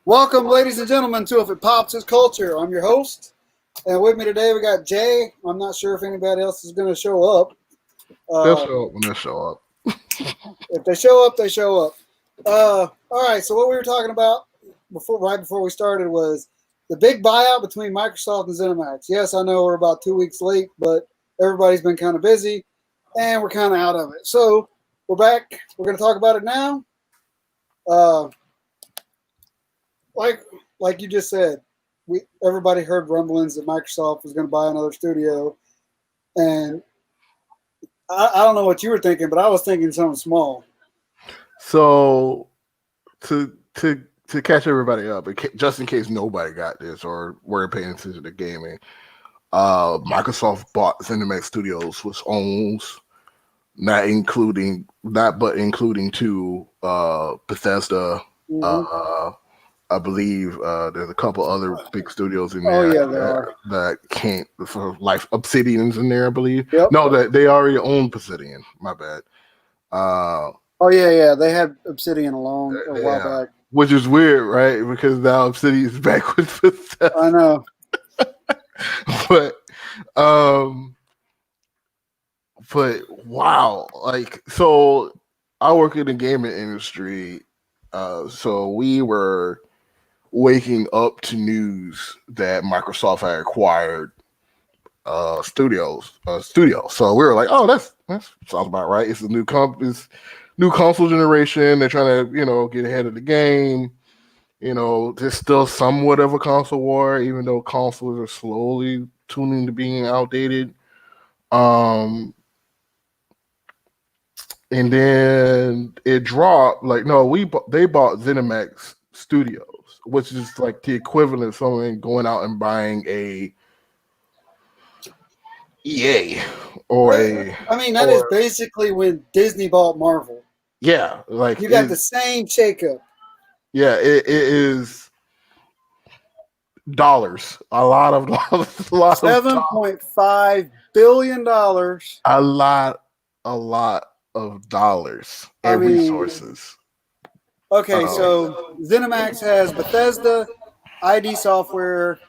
Welcome, ladies and gentlemen, to If It Pops, It's Culture. I'm your host, and with me today we got Jay. I'm not sure if anybody else is going to show up. They'll Uh, show up when they show up. if they show up, they show up. All right. So what we were talking about right before we started was the big buyout between Microsoft and ZeniMax. Yes, I know we're about 2 weeks late, but everybody's been kind of busy, and we're kind of out of it. So we're back. We're going to talk about it now. Uh, like like you just said, everybody heard rumblings that Microsoft was going to buy another studio, and I don't know what you were thinking, but I was thinking something small. So to catch everybody up, just in case nobody got this or weren't paying attention to gaming, Microsoft bought ZeniMax Studios, which owns including two Bethesda. Mm-hmm. I believe there's a couple other big studios in Oh there yeah, there are. that can't for life. Obsidian's in there, I believe. Yep. No, that they already own Obsidian. My bad. Oh yeah. They had Obsidian alone a while back. Which is weird, right? Because now Obsidian is back with Bethesda. I know. um, but wow, like so, I work in the gaming industry, so we were waking up to news that Microsoft had acquired studio. So we were like, oh, that sounds about right. It's a new new console generation. They're trying to, get ahead of the game. There's still somewhat of a console war, even though consoles are slowly tuning to being outdated. And then it dropped. Like, no, they bought ZeniMax Studios, which is like the equivalent of someone going out and buying a EA or that is basically when Disney bought Marvel. Yeah, like you got the same shakeup. Yeah, it is dollars. A lot of dollars. $7.5 billion. A lot of dollars and resources. Okay, so ZeniMax has Bethesda, ID Software,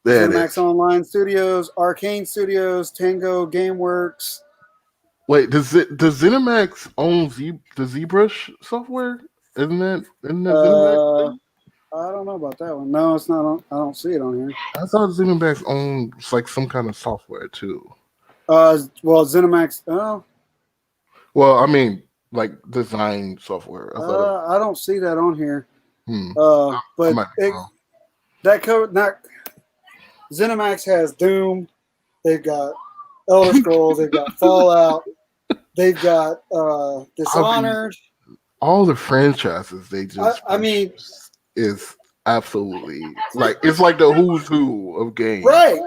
ZeniMax Online Studios, Arcane Studios, Tango GameWorks. Wait, does ZeniMax own the ZBrush software? Isn't that ZeniMax? I don't know about that one. No, it's not. I don't see it on here. I thought ZeniMax owns like some kind of software too. Well, ZeniMax. Oh. Well, I mean, like design software. I don't see that on here. But ZeniMax has Doom. They've got Elder Scrolls. They've got Fallout. They've got Dishonored. All the franchises they just. Is absolutely like it's like the who's who of games. Right.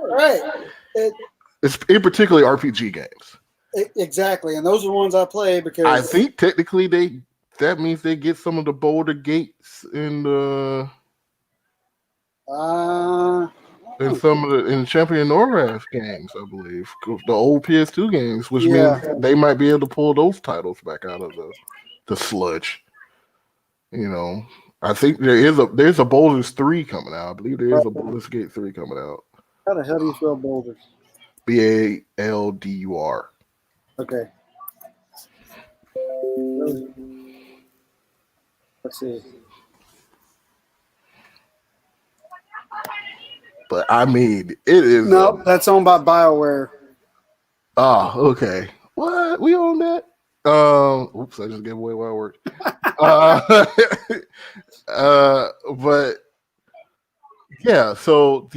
It's in particularly RPG games. Exactly, and those are the ones I play because I think technically that means they get some of the Boulder Gates in the in some of the Champion Norrath games, I believe, the old PS2 games, which means they might be able to pull those titles back out of the sludge. I think there's a Boulders 3 coming out. I believe there is a Boulders Gate 3 coming out. How the hell do you spell Boulders? BALDUR. Okay. Let's see. But I mean, it is. No, that's owned by BioWare. Oh, okay. What? We own that? Oops, I just gave away where I work. But yeah, so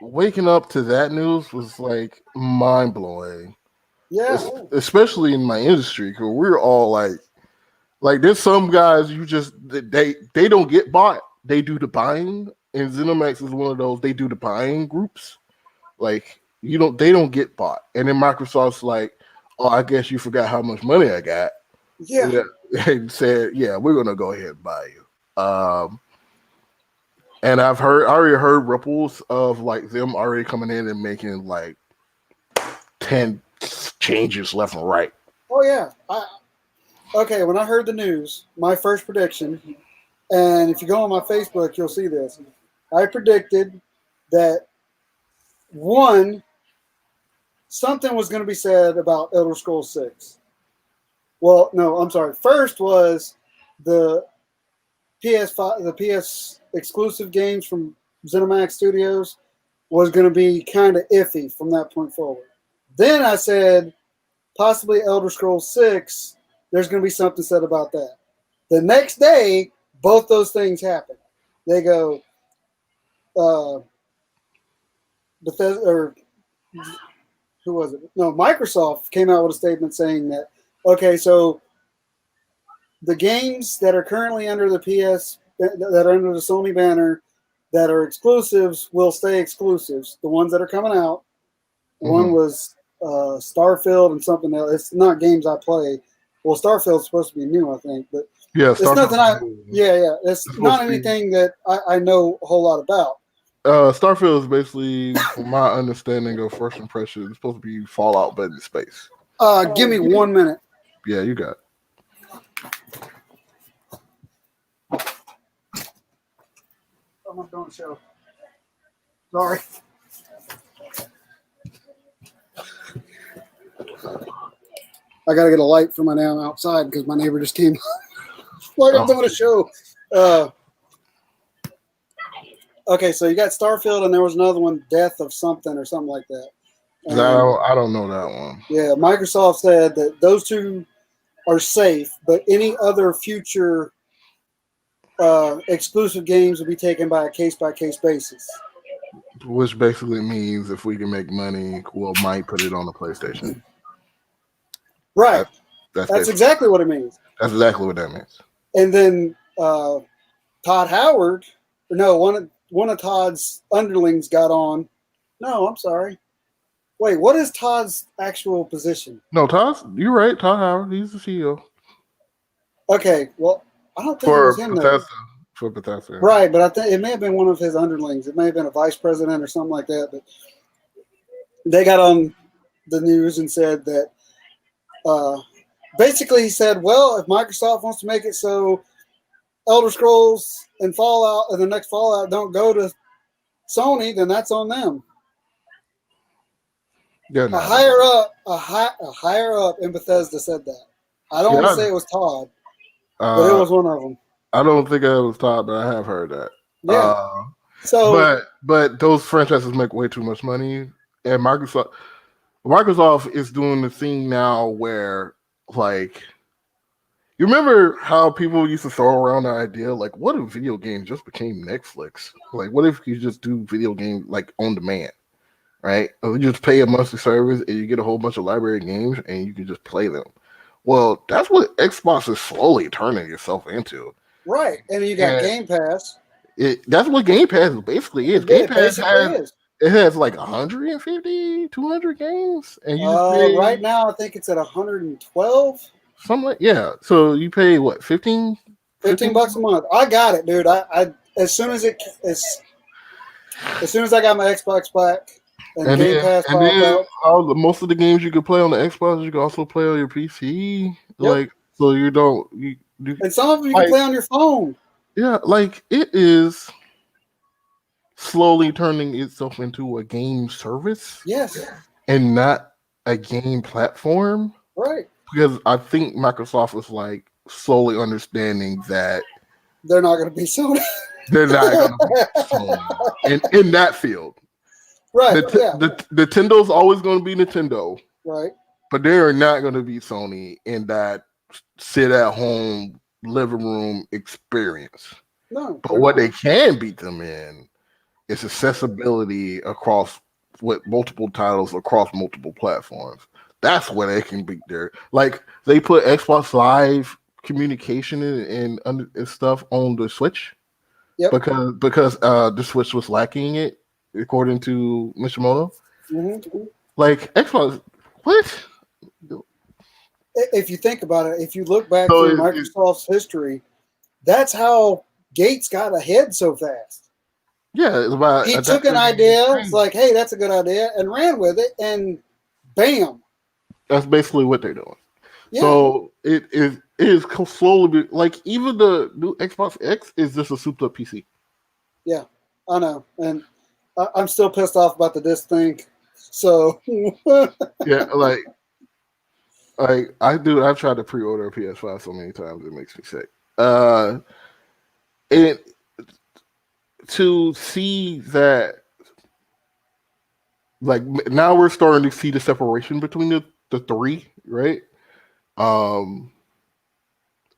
waking up to that news was like mind blowing. Yeah, especially in my industry, because we're all like there's some guys they don't get bought, they do the buying, and ZeniMax is one of those. They do the buying groups, like. They don't get bought. And then Microsoft's like, oh, I guess you forgot how much money I got. Yeah. And said, yeah, we're going to go ahead and buy you. And I already heard ripples of like them already coming in and making like 10 changes left and right. Oh, yeah. Okay, when I heard the news, my first prediction, and if you go on my Facebook, you'll see this. I predicted that one, something was going to be said about Elder Scrolls 6. Well, no, I'm sorry. First was the PS5, the PS exclusive games from ZeniMax Studios was going to be kind of iffy from that point forward. Then I said possibly Elder Scrolls 6, there's going to be something said about that. The next day, both those things happen. They go, Bethesda, or who was it? No, Microsoft came out with a statement saying that, okay, so the games that are currently under the that are under the Sony banner that are exclusives will stay exclusives. The ones that are coming out, one was Starfield and something else. It's not games I play. Well, Starfield's supposed to be new, I think, but Yeah, it's nothing. It's not anything that I know a whole lot about. Starfield is basically, from my understanding of first impression, it's supposed to be Fallout, but in space. Give me 1 minute. Yeah, you got it. I'm doing a show. Sorry. I gotta get a light for my now outside because my neighbor just came. Like I'm doing a show. Okay, so you got Starfield, and there was another one, Death of something or something like that. And, I don't know that one. Yeah, Microsoft said that those two are safe, but any other future exclusive games will be taken by a case-by-case basis. Which basically means if we can make money, we'll might put it on the PlayStation. Right. That's exactly what it means. That's exactly what that means. And then Todd Howard, no, one of Todd's underlings got on. No, I'm sorry. Wait, what is Todd's actual position? No, you're right. Todd Howard, he's the CEO. Okay, well, I don't think it was him though. For Bethesda. Right, but I think it may have been one of his underlings. It may have been a vice president or something like that. But they got on the news and said that basically he said, well, if Microsoft wants to make it so Elder Scrolls and Fallout and the next Fallout don't go to Sony, then that's on them. Yeah, a higher up in Bethesda said that. I don't want to say it was Todd, but it was one of them. I don't think it was Todd, but I have heard that. Yeah. But those franchises make way too much money, and Microsoft is doing the thing now where, like, you remember how people used to throw around the idea, like, what if video games just became Netflix? Like, what if you just do video games like on demand, right? Or you just pay a monthly service and you get a whole bunch of library games and you can just play them. Well, that's what Xbox is slowly turning itself into. Right, and you got Game Pass. That's what Game Pass basically is. Game Pass has like 150, 200 games, and you just pay, right now I think it's at 112. Something like, yeah. So you pay what, 15 $15 a month. I got it, dude. I as soon as I got my Xbox back and Game Pass out, most of the games you can play on the Xbox, you can also play on your PC. Yep. Like, so you don't and some of them you can play on your phone. Yeah, like it is slowly turning itself into a game service. Yes. And not a game platform. Right. Because I think Microsoft was like slowly understanding that they're not going to be Sony. They're not going to be Sony in that field. Right. Nintendo's always going to be Nintendo. Right. But they are not going to be Sony in that sit at home living room experience. No. But what they can beat them in is accessibility across with multiple titles across multiple platforms. That's where they can beat their, like, they put Xbox Live communication and stuff on the Switch. Yep. Because the Switch was lacking it, according to Miyamoto. Mm-hmm. Like, Xbox, what? If you think about it, if you look back through Microsoft's history, that's how Gates got ahead so fast. Yeah, it's about he took an idea, it's like, hey, that's a good idea, and ran with it, and bam. That's basically what they're doing. Yeah. So it is is slowly like even the new Xbox X is just a souped up PC. Yeah, I know, and I'm still pissed off about the disc thing. So Yeah, like I've tried to pre-order a PS5 so many times it makes me sick. And to see that, like now we're starting to see the separation between the three, right? Um,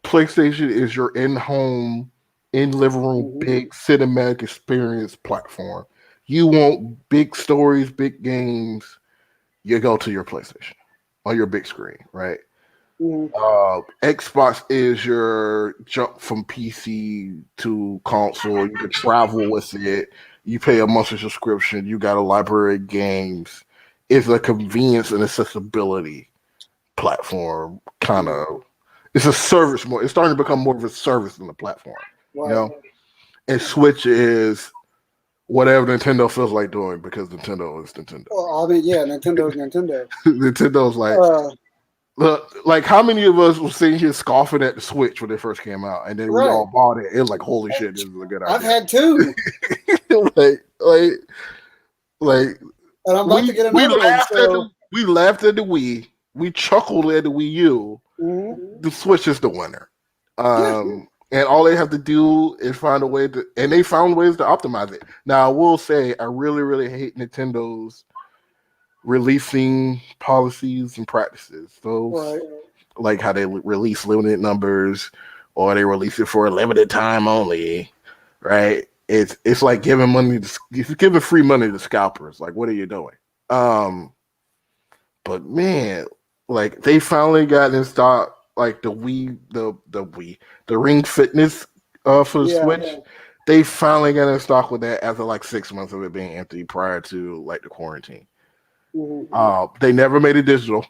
PlayStation is your in-home, in living room, big cinematic experience platform. You want big stories, big games, you go to your PlayStation on your big screen, right? Xbox is your jump from PC to console. You can travel with it. You pay a monthly subscription. You got a library of games. It's a convenience and accessibility platform. Kind of, it's a service more. It's starting to become more of a service than a platform. right. You know, and Switch is whatever Nintendo feels like doing because Nintendo is Nintendo. Well, I mean, yeah, Nintendo's Nintendo. Nintendo's like. Look, like how many of us were sitting here scoffing at the Switch when it first came out, and then we all bought it. It was like, holy shit, this is a good idea. I've had two. like, and I'm about to get another one. So we laughed at the Wii, we chuckled at the Wii U. The Switch is the winner. And all they have to do is find a way to, and they found ways to optimize it. Now, I will say, I really, really hate Nintendo's releasing policies and practices. Those like how they release limited numbers or they release it for a limited time only, right? It's like giving money to, if you're giving free money to scalpers, like what are you doing? But man, like they finally got in stock like the Ring Fitness for the Switch. They finally got in stock with that after like 6 months of it being empty prior to like the quarantine. They never made it digital,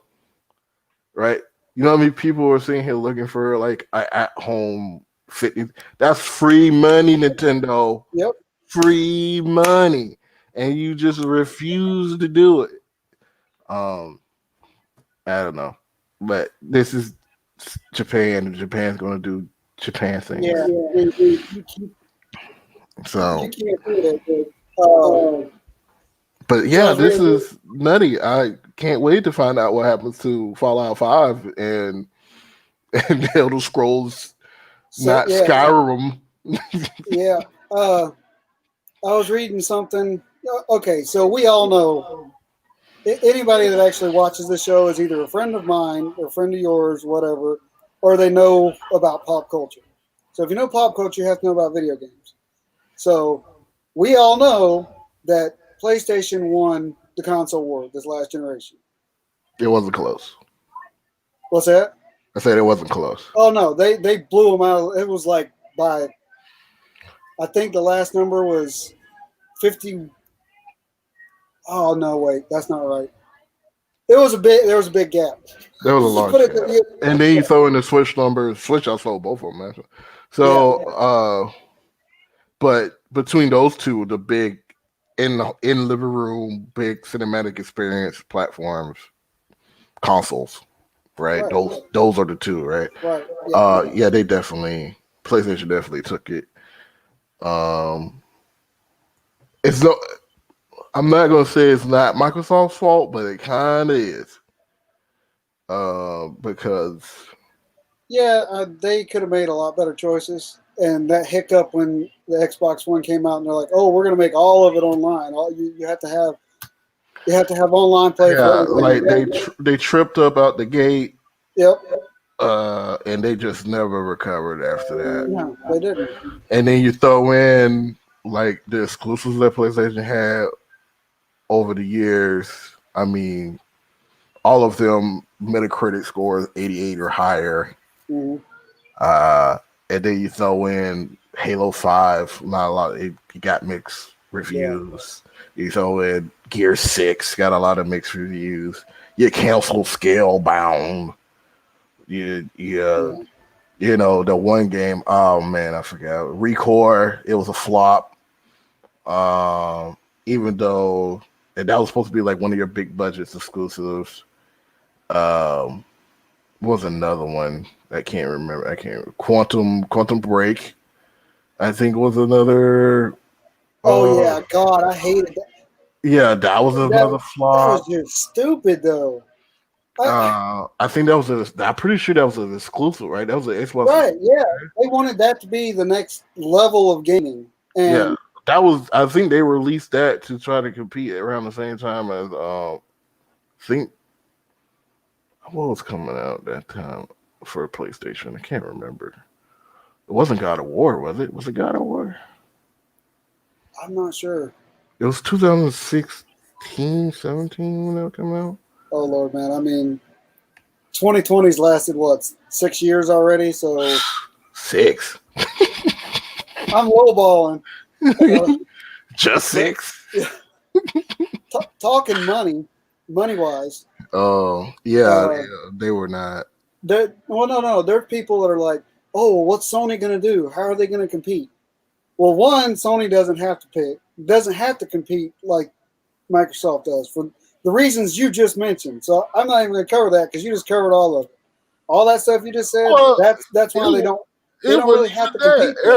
right? You know how many people are sitting here looking for like at home fitness? That's free money, Nintendo. Yep, free money, and you just refuse to do it. I don't know, but this is Japan, and Japan's going to do Japan things. Yeah. So. You can't do that. But yeah, this is nutty. I can't wait to find out what happens to Fallout 5 and Elder Scrolls, not Skyrim. Yeah. I was reading something. Okay, so we all know anybody that actually watches this show is either a friend of mine or a friend of yours, whatever, or they know about pop culture. So if you know pop culture, you have to know about video games. So we all know that PlayStation won the console war this last generation. It wasn't close. What's that? I said it wasn't close. Oh no, they blew them out. It was like by, I think the last number was 50. Oh no, wait, that's not right. There was a big gap. There was a large gap. And then you throw in the Switch numbers. Switch, I sold both of them, man. So, but between those two, the big in living room, big cinematic experience platforms, consoles, right? Those are the two, right? Right. Yeah, they definitely PlayStation definitely took it. It's no, I'm not gonna say it's not Microsoft's fault, but it kind of is. Because they could have made a lot better choices. And that hiccup when the Xbox One came out, and they're like, "Oh, we're going to make all of it online. You have to have online play." Yeah, like they tripped up out the gate. Yep. And they just never recovered after that. No, they didn't. And then you throw in like the exclusives that PlayStation had over the years. I mean, all of them Metacritic scores 88 or higher. And then you throw in Halo 5, not a lot. It got mixed reviews. Yeah. You throw in Gear 6, got a lot of mixed reviews. You cancel Scalebound. You know, the one game, oh man, I forgot. Recore, it was a flop. Even though that was supposed to be like one of your big budgets exclusives. was another one. I can't remember. Quantum Break. I think was another. Oh Uh, yeah, God, I hated that. yeah, that was That, another that was flop. just stupid though. I think that was I'm pretty sure that was an exclusive, right? That was an Xbox. Right, yeah. They wanted that to be the next level of gaming. Yeah, And that was. I think they released that to try to compete around the same time as. Think what was coming out that time for PlayStation. I can't remember. It wasn't God of War, was it? Was it God of War? I'm not sure. It was 2016, 17 when that came out. Oh Lord, man. I mean, 2020's lasted what, 6 years already? So 6. I'm lowballing. Just But 6. talking money wise, Oh, yeah, uh, they were not. no. There are people that are like, oh, well, what's Sony going to do? How are they going to compete? Well, one, Sony doesn't have to compete like Microsoft does for the reasons you just mentioned. So I'm not even going to cover that because you just covered all of it. All that stuff you just said. Well, That's why they it, don't it really wasn't have even to that. compete. There.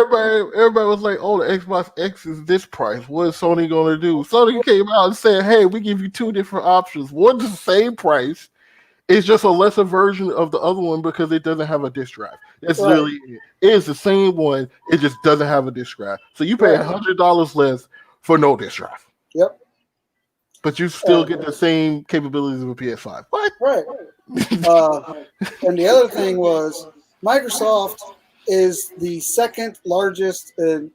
Everybody was like, "Oh, the Xbox X is this price. What is Sony going to do?" Sony came out and said, "Hey, we give you 2 different options. One's the same price. It's just a lesser version of the other one because it doesn't have a disk drive. That's Right. literally it. It is the same one. It just doesn't have a disk drive. So you pay Right. $100 less for no disk drive, Yep. but you still get the same capabilities of a PS5. What? Right. And the other thing was Microsoft is the second largest and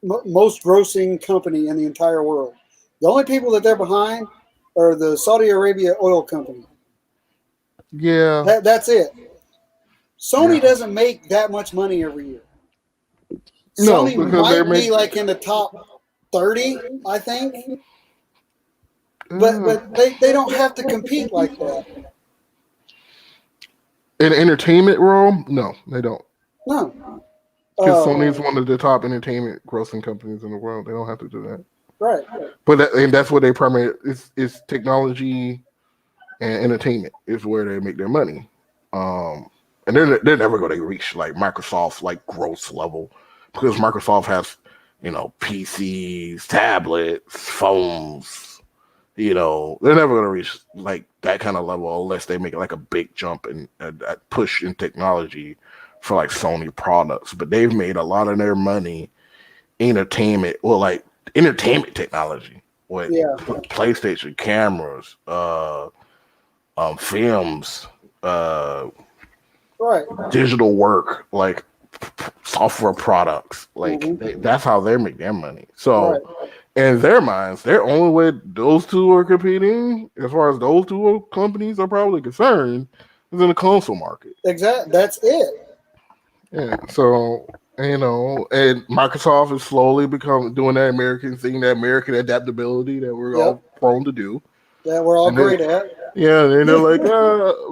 most grossing company in the entire world. The only people that they're behind are the Saudi Arabia oil company. Yeah. That's it. Sony Yeah. doesn't make that much money every year. No, Sony because they might make be like in the top 30, I think, but they don't have to compete like that. in entertainment realm. No, they don't. No. Because Sony is one of the top entertainment grossing companies in the world. They don't have to do that. Right. And that's what they primarily is technology and entertainment is where they make their money. And they're never going to reach like Microsoft's like gross level because Microsoft has PCs, tablets, phones. They're never going to reach like that kind of level unless they make like a big jump and push in technology for like Sony products. But they've made a lot of their money entertainment technology with PlayStation cameras, films, right, digital work, like software products. Like that's how they make their money. So in their minds, their only way those two are competing, as far as those two companies are probably concerned, is in the console market. Exactly. That's it. Yeah. So and Microsoft is slowly doing that American thing, that American adaptability that we're all prone to do. That we're all great at. Yeah, and they're like,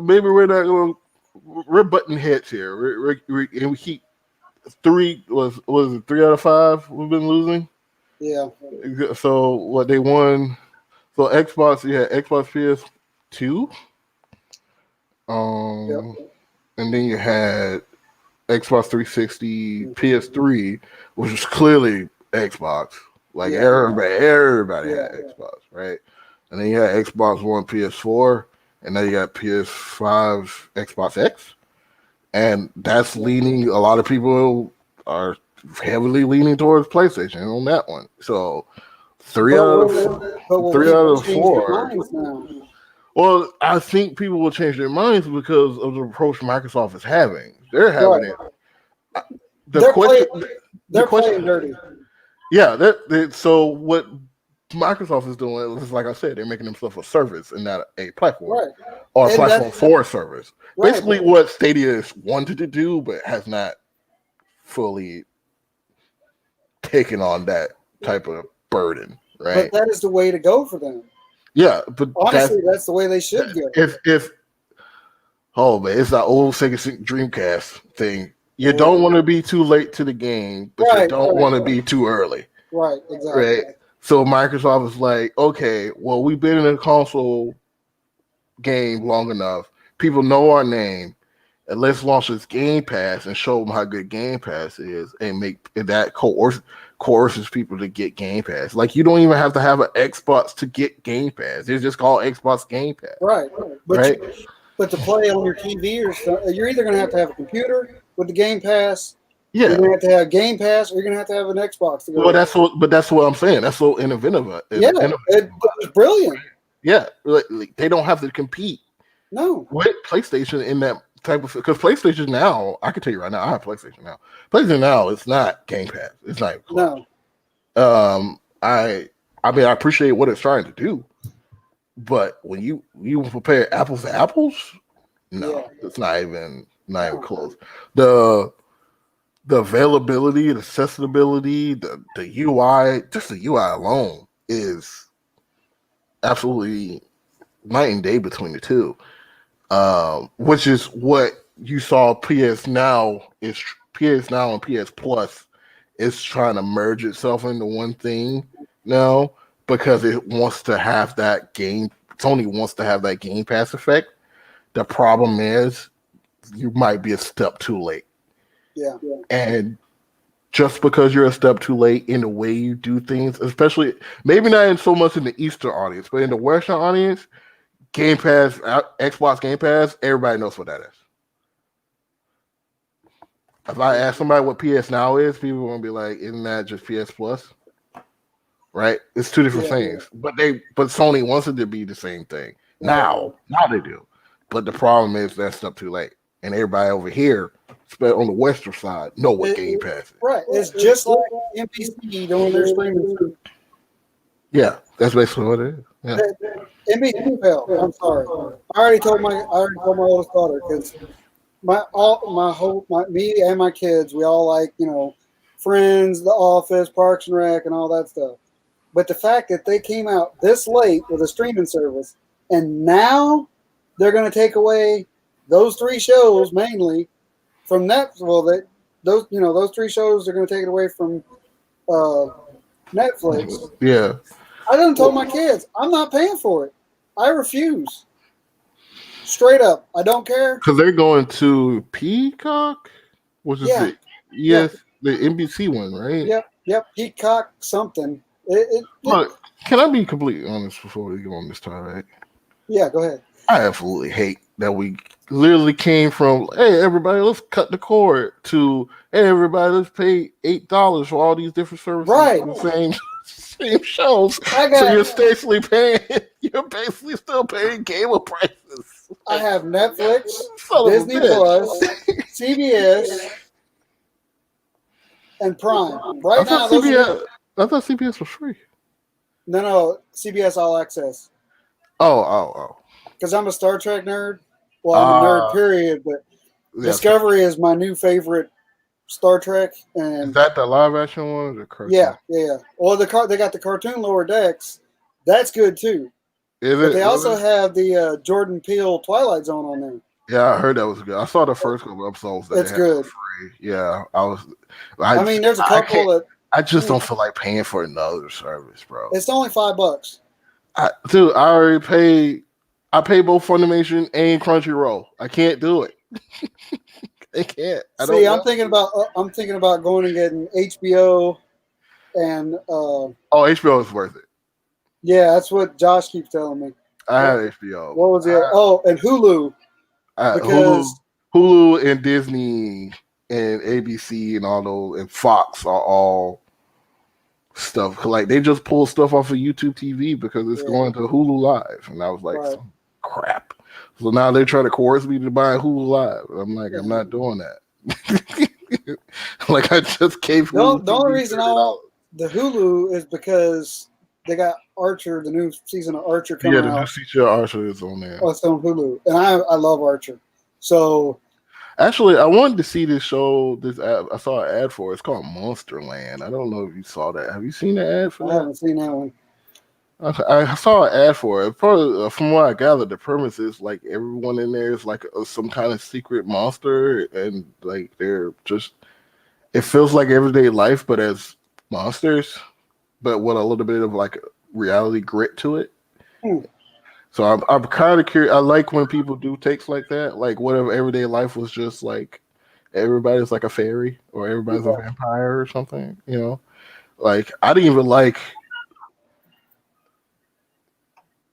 maybe we're not going. We're button heads here. And we keep 3 was it 3 out of 5 we've been losing. Yeah. So what they won? So Xbox, Xbox PS2. And then you had Xbox 360, PS3, which was clearly Xbox. Like everybody had Xbox, right? And then you had Xbox One, PS4, and then you got PS5, Xbox X. And that's leaning, a lot of people are heavily leaning towards PlayStation on that one. So 3 out of 4. Well, I think people will change their minds because of the approach Microsoft is having. They're having it. They're playing dirty. Yeah. So what Microsoft is doing is, like I said, they're making themselves a service and not a platform or a platform for a service. Basically, what Stadia is wanted to do, but has not fully taken on that type of burden. Right. But that is the way to go for them. Yeah, but honestly, that's the way they should go. If it's that old Sega Dreamcast thing. You don't want to be too late to the game, but you don't want to be too early. Right, exactly. Right. So Microsoft is like, okay, well, we've been in a console game long enough people know our name, and let's launch this Game Pass and show them how good Game Pass is, and make that coerces people to get Game Pass. Like, you don't even have to have an Xbox to get Game Pass. It's just called Xbox Game Pass. Right. Right. But to play on your TV, you're either going to have a computer with the Game Pass. Yeah. You're going to have Game Pass, or you're going to have an Xbox to go. Well, that's what I'm saying. That's so innovative. It's brilliant. Yeah, like, they don't have to compete. No. With PlayStation in that type of, because PlayStation now, I can tell you right now, I have PlayStation now. PlayStation now, it's not Game Pass. It's not close. No. I mean, I appreciate what it's trying to do, but when you compare apples to apples, no, it's not even close. The availability, the accessibility, the UI, just the UI alone is absolutely night and day between the two. Which is what you saw PS Now and PS Plus is trying to merge itself into one thing now, because it wants to have that game. Sony wants to have that Game Pass effect. The problem is you might be a step too late. Yeah. And just because you're a step too late in the way you do things, especially maybe not in so much in the Eastern audience, but in the Western audience, Game Pass, Xbox Game Pass, everybody knows what that is. If I ask somebody what PS Now is, people are gonna be like, "Isn't that just PS Plus?" Right? It's two different things. But Sony wants it to be the same thing. Now they do. But the problem is that's step too late, and everybody over here, on the Western side, know what Game Pass is. Right. It's just like NBC doing their streaming. Yeah, that's basically what it is. Yeah. NBC. I'm sorry. I already told my oldest daughter, because me and my kids, we all like, Friends, The Office, Parks and Rec, and all that stuff. But the fact that they came out this late with a streaming service, and now they're going to take away those three shows mainly from Netflix. Well, those three shows are going to take it away from Netflix. Yeah. I done told my kids, I'm not paying for it. I refuse. Straight up. I don't care. Because they're going to Peacock? Which is the NBC one, right? Yep. Peacock something. Look, can I be completely honest before we go on this topic? Yeah, go ahead. I absolutely hate that we literally came from, hey, everybody, let's cut the cord, to, hey, everybody, let's pay $8 for all these different services. Right. For the same shows. So you're basically still paying cable prices. I have Netflix, Disney Plus, CBS, and Prime. I thought CBS was free. No, CBS All Access. Oh. Because I'm a Star Trek nerd. Well, I'm a nerd, period. But Discovery is my new favorite Star Trek. And is that the live action one or the cartoon? Yeah. Well, they got the cartoon Lower Decks. That's good too. Is but it? They also have the Jordan Peele Twilight Zone on there. Yeah, I heard that was good. I saw the first couple episodes. It's good. Free. Yeah, I mean, there's a couple that I just don't feel like paying for another service, bro. It's only $5. Dude, I already paid. I pay both Funimation and Crunchyroll. I can't do it. I can't. I'm thinking about going and getting HBO, and HBO is worth it. Yeah, that's what Josh keeps telling me. I had HBO. What was it? And Hulu. Hulu and Disney and ABC and all those, and Fox are all stuff. Like, they just pull stuff off of YouTube TV because it's going to Hulu Live, and I was like, crap. So now they're trying to coerce me to buy Hulu Live. I'm like, I'm not doing that. Like, I just gave Hulu. The only reason I want the Hulu is because they got Archer, the new season of Archer coming out. Yeah, the new season of Archer is on there. Oh, it's on Hulu, and I love Archer. So, actually, I wanted to see this show. I saw an ad for it. It's called Monsterland. I don't know if you saw that. Have you seen the ad for that? I haven't seen that one. I saw an ad for it. Probably, from what I gathered, the premise is like everyone in there is like some kind of secret monster, and like they're just. It feels like everyday life, but as monsters, but with a little bit of like reality grit to it. So I'm kind of curious. I like when people do takes like that. Like, what if everyday life was just like everybody's like a fairy or everybody's a Yeah. vampire or something? You know, like I didn't even like.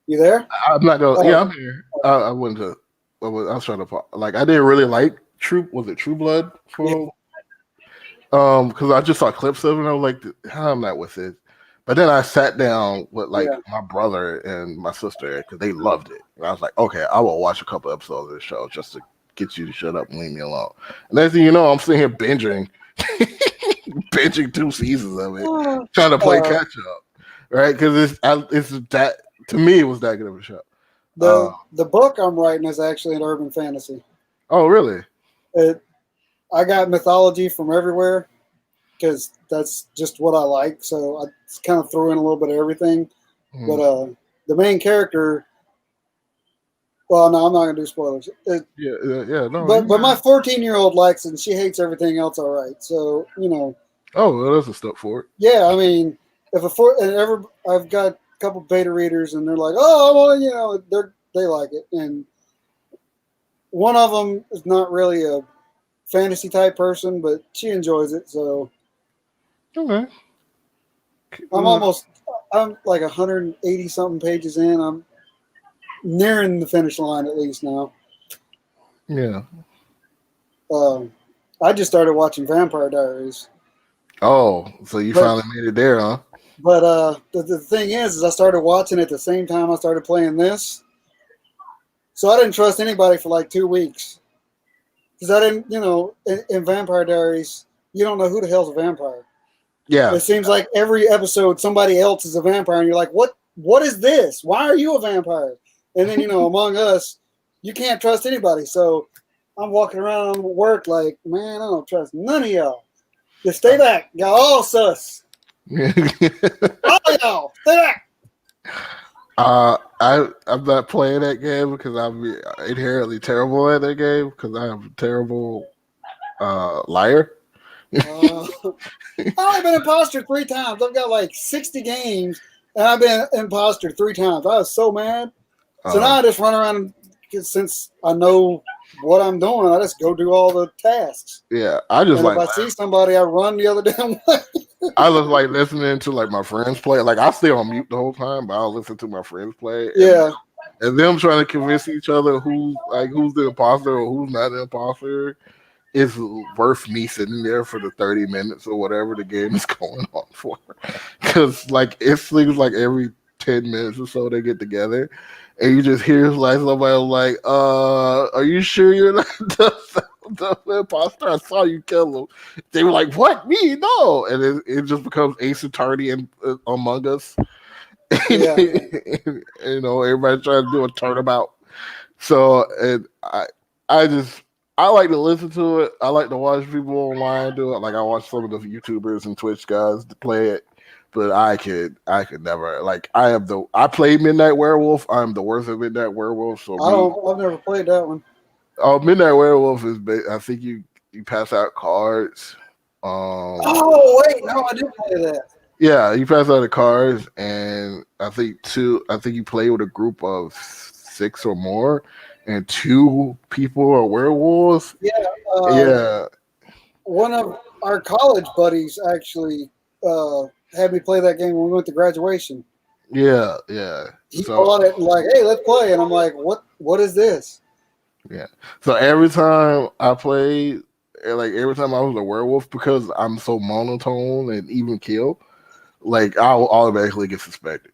You there? I'm not gonna. Yeah, Oh, I'm here. I wouldn't. I was trying to like. I didn't really like True. Was it True Blood yeah. for? Because I just saw clips of it and I was like, I'm not with it. But then I sat down with like Yeah. my brother and my sister because they loved it. And I was like, okay, I will watch a couple episodes of the show just to get you to shut up and leave me alone. And next thing you know, I'm sitting here binging, binging 2 seasons of it, trying to play catch up, right? Because it's that to me, it was that good of a show. The book I'm writing is actually an urban fantasy. Oh, really? I got mythology from everywhere because that's just what I like. So I kind of threw in a little bit of everything. Mm. But the main character, well, no, I'm not gonna do spoilers. Yeah. No, But my 14-year-old likes it, and she hates everything else. All right, so oh, well, that's a step forward. yeah. I mean, I've got a couple beta readers, and they're like, oh, well, they like it, and one of them is not really a fantasy type person, but she enjoys it. So Okay. I'm like 180 something pages in. I'm nearing the finish line at least now. Yeah. I just started watching Vampire Diaries. Oh, so you finally made it there, huh? But the thing is I started watching at the same time I started playing this. So I didn't trust anybody for like 2 weeks. Because I didn't, in Vampire Diaries, you don't know who the hell's a vampire. Yeah. It seems like every episode somebody else is a vampire, and you're like, what is this? Why are you a vampire? And then, Among Us, you can't trust anybody. So I'm walking around work like, man, I don't trust none of y'all. Just stay back. Y'all all sus. All y'all, stay back. I'm not playing that game because I'm inherently terrible at that game because I am a terrible liar. I've only been imposter 3 times. I've got like 60 games, and I've been imposter 3 times. I was so mad. So now I just run around, and since I know what I'm doing, I just go do all the tasks. Yeah, I just and if I see somebody, I run the other damn way. I was like listening to like my friends play. Like I stay on mute the whole time, but I'll listen to my friends play. And them trying to convince each other who's the imposter or who's not the imposter is worth me sitting there for the 30 minutes or whatever the game is going on for. Because like it seems like every 10 minutes or so they get together and you just hear like somebody like, are you sure you're not the imposter? I saw you kill him. They were like, what? Me? No. And it just becomes Ace Attorney and Among Us. Yeah. Everybody trying to do a turnabout. So, and I like to listen to it. I like to watch people online do it. Like I watch some of the YouTubers and Twitch guys to play it, but I could never. Like I played Midnight Werewolf. I'm the worst at Midnight Werewolf. So I've never played that one. Oh, Midnight Werewolf is. I think you pass out cards. Oh wait, no, I didn't play that. Yeah, you pass out the cards, and I think you play with a group of 6 or more, and 2 people are werewolves. Yeah. One of our college buddies actually had me play that game when we went to graduation. Yeah. He bought it and like, hey, let's play, and I'm like, what is this? Yeah. So every time I played, like every time I was a werewolf, because I'm so monotone and even kill, like I'll automatically get suspected.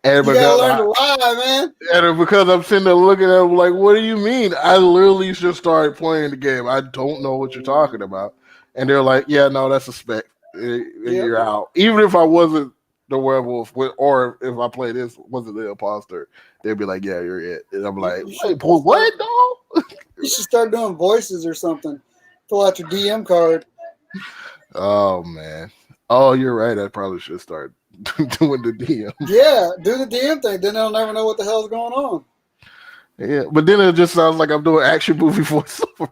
And you gotta learn to lie, man. And because I'm sitting there looking at them like, what do you mean? I literally just started playing the game. I don't know what you're talking about. And they're like, yeah, no, that's suspect. You're out. Even if I wasn't the werewolf, or if I play this, wasn't the imposter, they'd be like, yeah, you're it. And I'm like, wait, what, dog? You should start doing voices or something. Pull out your DM card. Oh, man. Oh, you're right. I probably should start doing the DM. Yeah, do the DM thing. Then they'll never know what the hell's going on. Yeah, but then it just sounds like I'm doing action movie voiceover.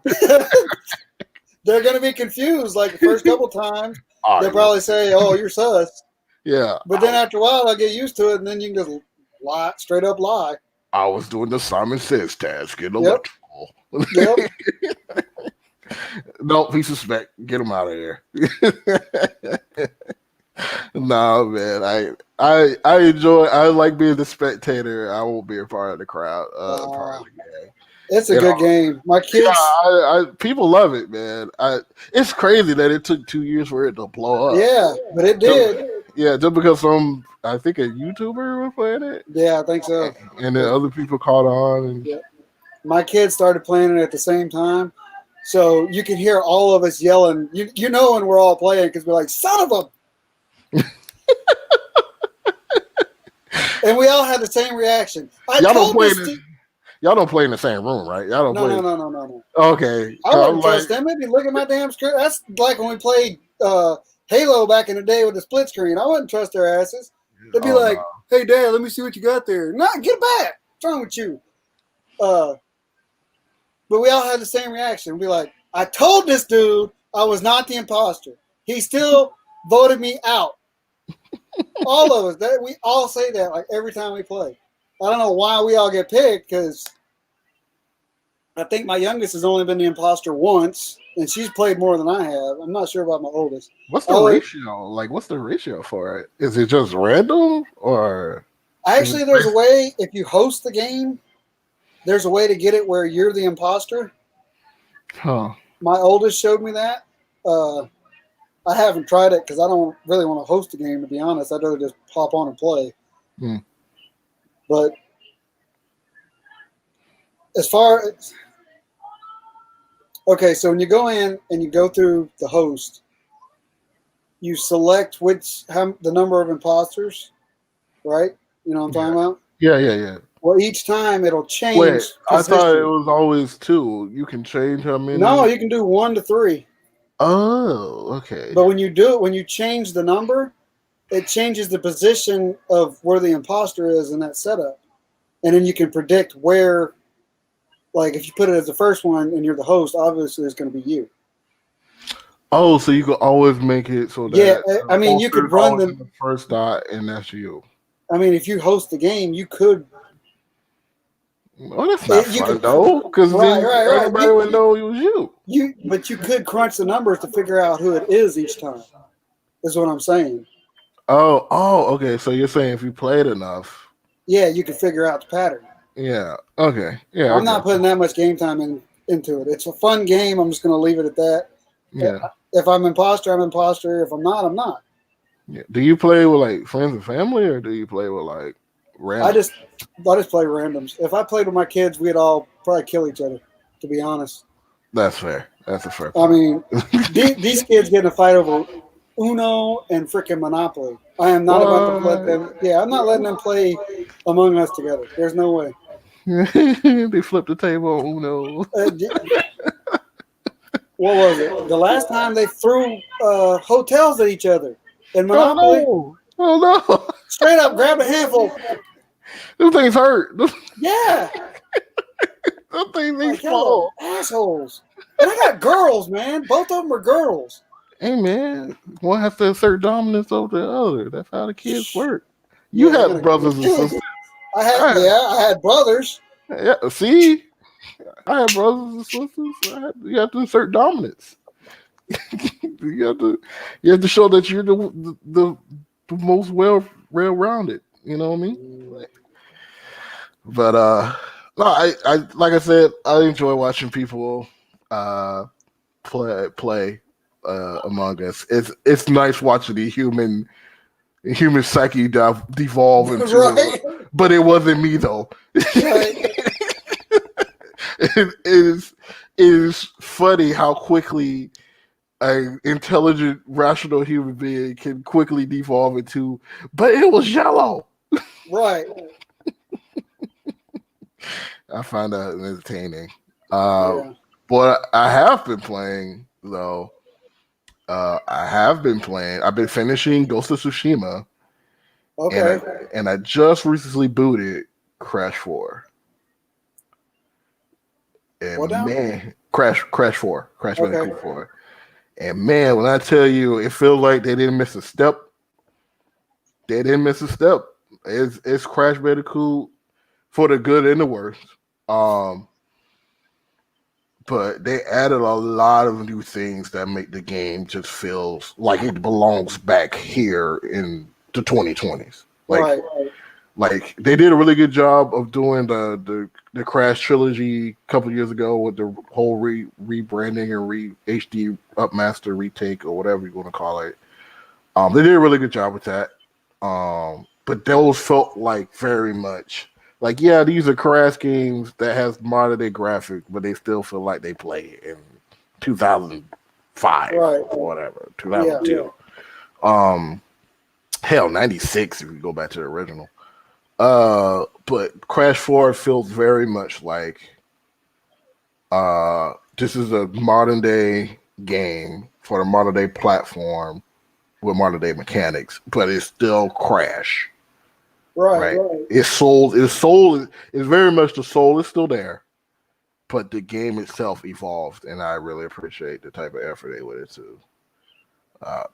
They're going to be confused like the first couple times. They'll probably say, oh, you're sus. Yeah. But then after a while, I'll get used to it, and then you can just lie, straight up lie. I was doing the Simon Says task in Yep. electrical. Yep. No, he suspect. Get him out of here. Nah, man. I enjoy. I like being the spectator. I won't be a part of the crowd. Part of the game. It's a good game. My kids. Yeah, people love it, man. It's crazy that it took 2 years for it to blow up. Yeah, but it did. Yeah, just because I think a YouTuber was playing it. Yeah, I think so. And then other people caught on. And yeah. My kids started playing it at the same time. So you can hear all of us yelling. You know when we're all playing because we're like, son of a. And we all had the same reaction. Y'all don't play in the same room, right? Y'all don't play. No. Okay. I wouldn't trust them. They'd be looking at my damn screen. That's like when we played Halo back in the day with the split screen. I wouldn't trust their asses. They'd be like, "Hey, Dad, let me see what you got there." No, get back. What's wrong with you? But we all had the same reaction. We'd be like, "I told this dude I was not the imposter. He still voted me out." All of us. We all say that like every time we play. I don't know why we all get picked because I think my youngest has only been the imposter once, and she's played more than I have. I'm not sure about my oldest. What's the ratio? Like, what's the ratio for it? Is it just random or? Actually, there's a way if you host the game. There's a way to get it where you're the imposter. Huh. My oldest showed me that. I haven't tried it because I don't really want to host a game, to be honest. I'd rather just pop on and play. Hmm. But as far as... Okay, so when you go in and you go through the host, you select the number of imposters, right? You know what I'm talking about? Yeah. Well, each time it'll change. Wait, I position. thought it was always 2. You can change how many? No, you can do 1 to 3. Oh, okay. But when you change the number, it changes the position of where the imposter is in that setup. And then you can predict where, like if you put it as the first one and you're the host, obviously it's going to be you. Oh, so you could always make it so that... Yeah, I mean, you could run the first dot and that's you. I mean, if you host the game, you could... Well, that's not fun, though, because everybody would know it was you. But you could crunch the numbers to figure out who it is each time, is what I'm saying. Oh, okay. So you're saying if you played enough... Yeah, you could figure out the pattern. Yeah, okay. Yeah, I'm not putting that much game time into it. It's a fun game. I'm just going to leave it at that. Yeah. If I'm imposter, I'm imposter. If I'm not, I'm not. Yeah. Do you play with, like, friends and family, or do you play with, like, random? I just play randoms. If I played with my kids, we'd all probably kill each other, to be honest. That's fair. That's a fair point. I mean, these kids get in a fight over Uno and freaking Monopoly. I am not about to let them. Yeah, I'm not letting them play Among Us together. There's no way. They flipped the table on Uno. What was it? The last time they threw hotels at each other in Monopoly. Oh no! Straight up, grab a handful. Those things hurt. Yeah. Those things fall. Assholes. And I got girls, man. Both of them are girls. Hey, man. One has to assert dominance over the other. That's how the kids work. You had brothers and sisters. I had brothers. Yeah, see? I had brothers and sisters. You have to assert dominance. you have to show that you're the most well-rounded. You know what I mean? But no, I like I said, I enjoy watching people play Among Us. It's nice watching the human psyche devolve into right. But it wasn't me though. Right. It is funny how quickly an intelligent, rational human being can quickly devolve into, but it was yellow. Right. I find that entertaining. But I have been playing, though. I've been finishing Ghost of Tsushima. Okay. And I just recently booted Crash 4. And man, Crash 4. Crash Bandicoot 4. And man, when I tell you, it feels like they didn't miss a step. they didn't miss a step. It's Crash Bandicoot for the good and the worst. But they added a lot of new things that make the game just feels like it belongs back here in the 2020s. Like they did a really good job of doing the Crash trilogy a couple years ago with the whole rebranding and HD upmaster retake or whatever you want to call it. They did a really good job with that. But those felt like very much like, yeah, these are Crash games that has modern day graphics, but they still feel like they play in 2005 or whatever, 2002. Yeah. Hell, 96 if you go back to the original. But Crash 4 feels very much like this is a modern day game for the modern day platform with modern day mechanics, but it's still Crash. Right. It's very much the soul is still there, but the game itself evolved, and I really appreciate the type of effort they went into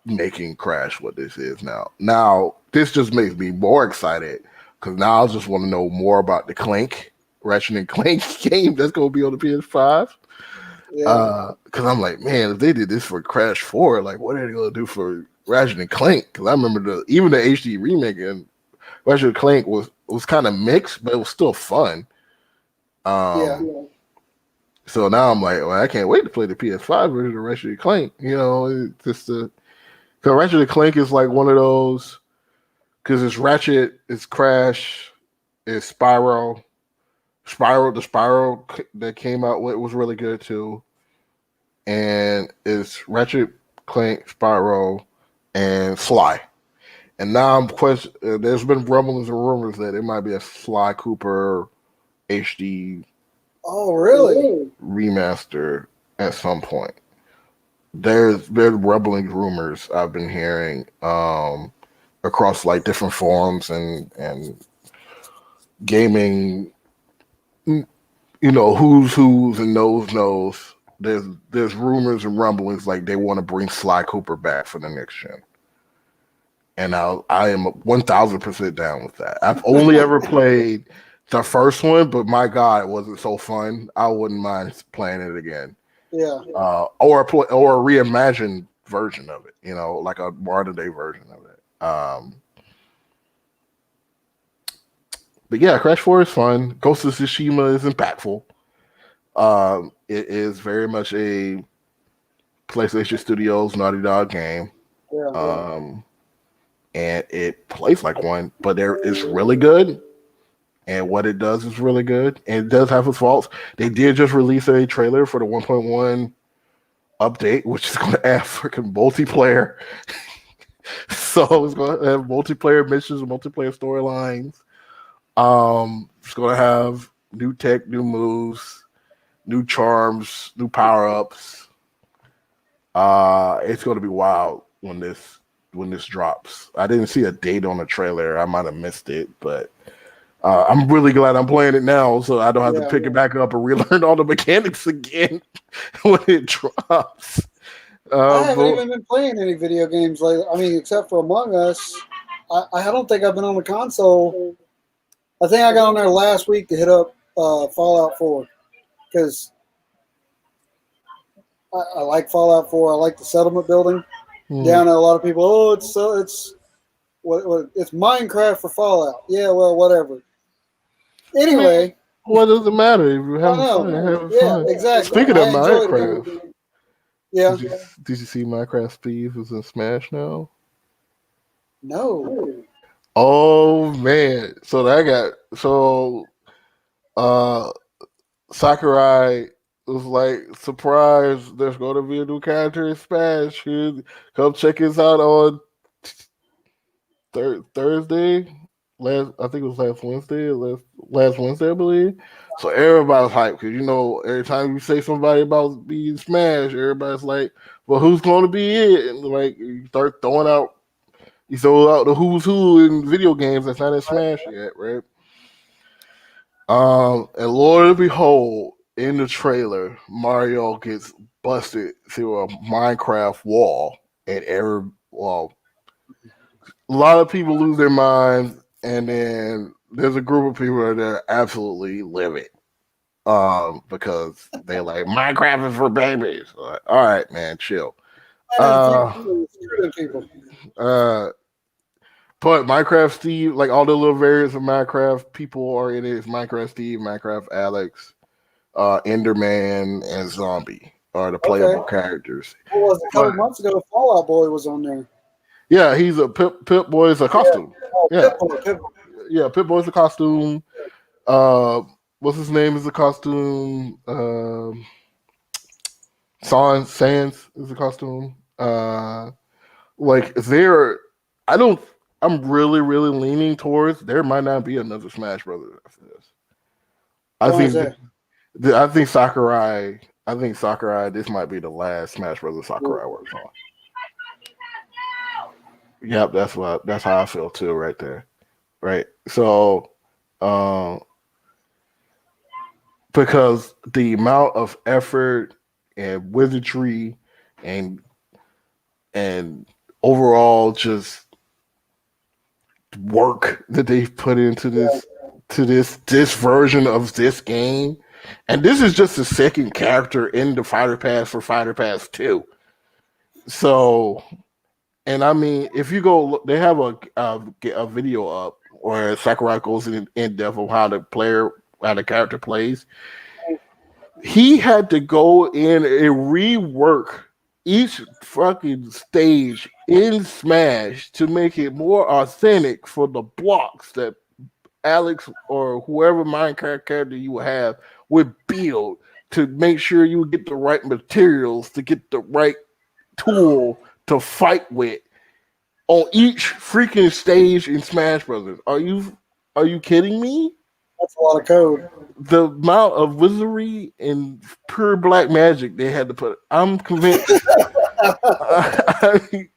making Crash what this is now. Now, this just makes me more excited because now I just want to know more about the Ratchet and Clank game that's going to be on the PS5. Yeah. Because I'm like, man, if they did this for Crash 4, like, what are they going to do for Ratchet and Clank? Because I remember even the HD remake and Ratchet and Clank was kind of mixed, but it was still fun. So now I'm like, well, I can't wait to play the PS5 version of Ratchet and Clank. You know, it's just because Ratchet and Clank is like one of those, because it's Ratchet, it's Crash, it's Spyro. The Spyro that came out with was really good too. And it's Ratchet, Clank, Spyro, and Sly. And now there's been rumblings and rumors that it might be a Sly Cooper HD. Oh, really? Remaster at some point. There's rumblings, rumors I've been hearing across like different forums and gaming. You know, who's and knows. There's rumors and rumblings like they want to bring Sly Cooper back for the next gen. And I am 1,000% down with that. I've only ever played the first one, but my God, it wasn't so fun. I wouldn't mind playing it again. Yeah. Or a reimagined version of it, you know, like a modern day version of it. But yeah, Crash 4 is fun. Ghost of Tsushima is impactful. It is very much a PlayStation Studios Naughty Dog game. Yeah. And it plays like one, but it's really good. And what it does is really good. And it does have its faults. They did just release a trailer for the 1.1 update, which is going to add freaking multiplayer. So it's going to have multiplayer missions, multiplayer storylines. It's going to have new tech, new moves, new charms, new power-ups. It's going to be wild when this drops. I didn't see a date on the trailer. I might have missed it, but I'm really glad I'm playing it now, so I don't have to pick it back up and relearn all the mechanics again when it drops. I haven't even been playing any video games lately. I mean, except for Among Us. I don't think I've been on the console. I think I got on there last week to hit up Fallout 4 because I like Fallout 4. I like the settlement building. Down there, a lot of people, it's Minecraft for Fallout. Yeah, well, whatever. Anyway, what does it matter if you're having fun? Yeah, exactly. Speaking of Minecraft, yeah, did you see Minecraft Steve is in Smash now? No. Oh man! Sakurai was like, surprise! There's going to be a new character in Smash. Come check us out on Thursday. I think it was last Wednesday. Last Wednesday, I believe. So everybody's hyped because you know every time you say somebody about being Smash, everybody's like, "Well, who's going to be it?" And like you start throwing out, the who's who in video games that's not in Smash yet, right? And Lord and behold, in the trailer, Mario gets busted through a Minecraft wall, and a lot of people lose their minds, and then there's a group of people that are absolutely livid. Because they like Minecraft is for babies. Like, all right, man, chill. Screw them people. But Minecraft Steve, like all the little variants of Minecraft, people are in it. It's Minecraft Steve, Minecraft Alex, Enderman, and Zombie are the playable characters. What was it? A couple months ago, Fallout Boy was on there. Yeah, he's a Pip Boy is a costume. Yeah. Yeah, Pip Boy is a costume. What's his name is a costume. Sans is a costume. Like there, I'm really leaning towards there might not be another Smash Brothers after this. I think Sakurai. This might be the last Smash Brothers Sakurai works on. Yep, that's how I feel too, right there. Right. So, because the amount of effort and wizardry and overall just work that they've put into this version of this game, and this is just the second character in the Fighter Pass for Fighter Pass 2. So, and I mean, if you go look, they have a video up where Sakurai goes in depth of how the character plays. He had to go in and rework each fucking stage in Smash to make it more authentic for the blocks that Alex or whoever Minecraft character you have would build to make sure you get the right materials to get the right tool to fight with on each freaking stage in Smash Brothers. Are you kidding me? That's a lot of code. The amount of wizardry and pure black magic they had to put. I'm convinced.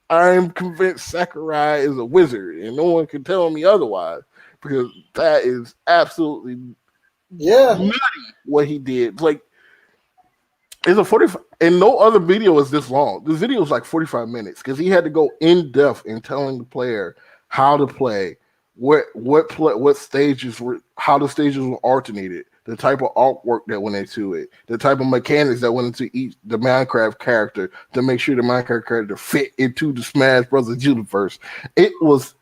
I'm convinced Sakurai is a wizard, and no one can tell me otherwise because that is absolutely nutty what he did. Like, it's a 45, and no other video is this long. This video is like 45 minutes because he had to go in depth in telling the player how to play. What stages were, how the stages were alternated, the type of artwork that went into it, the type of mechanics that went into the Minecraft character to make sure the Minecraft character fit into the Smash Brothers universe. It was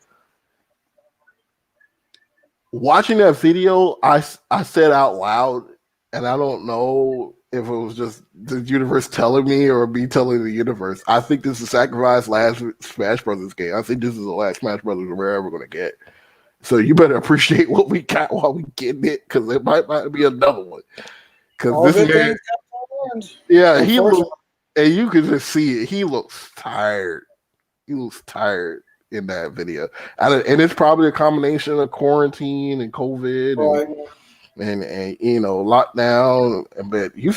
watching that video. I said out loud, and I don't know if it was just the universe telling me or me telling the universe. I think this is Sacrifice's last Smash Brothers game. I think this is the last Smash Brothers we're ever going to get. So you better appreciate what we got while we getting it, because it might be another one. Because this man, he looks, and you can just see it. He looks tired. He looks tired in that video, and it's probably a combination of quarantine and COVID and lockdown. But you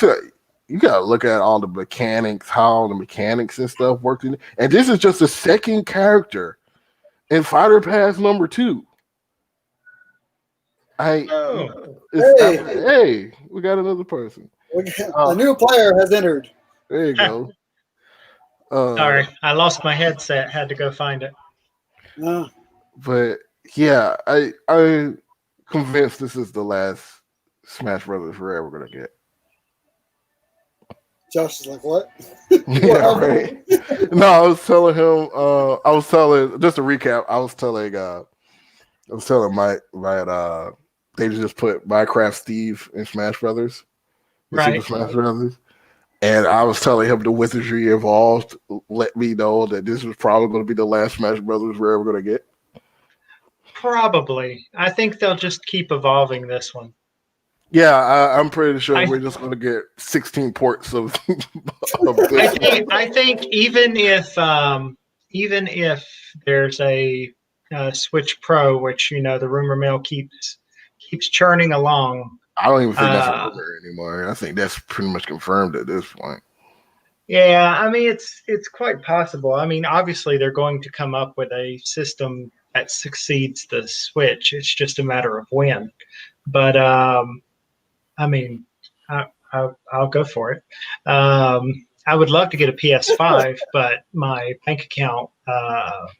gotta look at all the mechanics, how the mechanics and stuff worked in. And this is just the second character in Fighter Pass number 2. Hey, we got another person. A new player has entered. There you go. Sorry, I lost my headset. Had to go find it. But yeah, I'm convinced this is the last Smash Brothers we're ever gonna get. Josh is like, what? Yeah, right. No, I was telling him. Just to recap. I was telling Mike that they just put Minecraft Steve in Smash Brothers, right? Super Smash Brothers, and I was telling him the wizardry involved let me know that this was probably going to be the last Smash Brothers we're ever going to get. Probably. I think they'll just keep evolving this one. Yeah, I'm pretty sure we're just going to get 16 ports of this. I think even if there's a Switch Pro, which the rumor mill keeps churning along. I don't even think that's a rumor anymore. I think that's pretty much confirmed at this point. Yeah, I mean it's quite possible. I mean, obviously they're going to come up with a system that succeeds the Switch. It's just a matter of when. But I mean, I'll go for it. I would love to get a PS5, but my bank account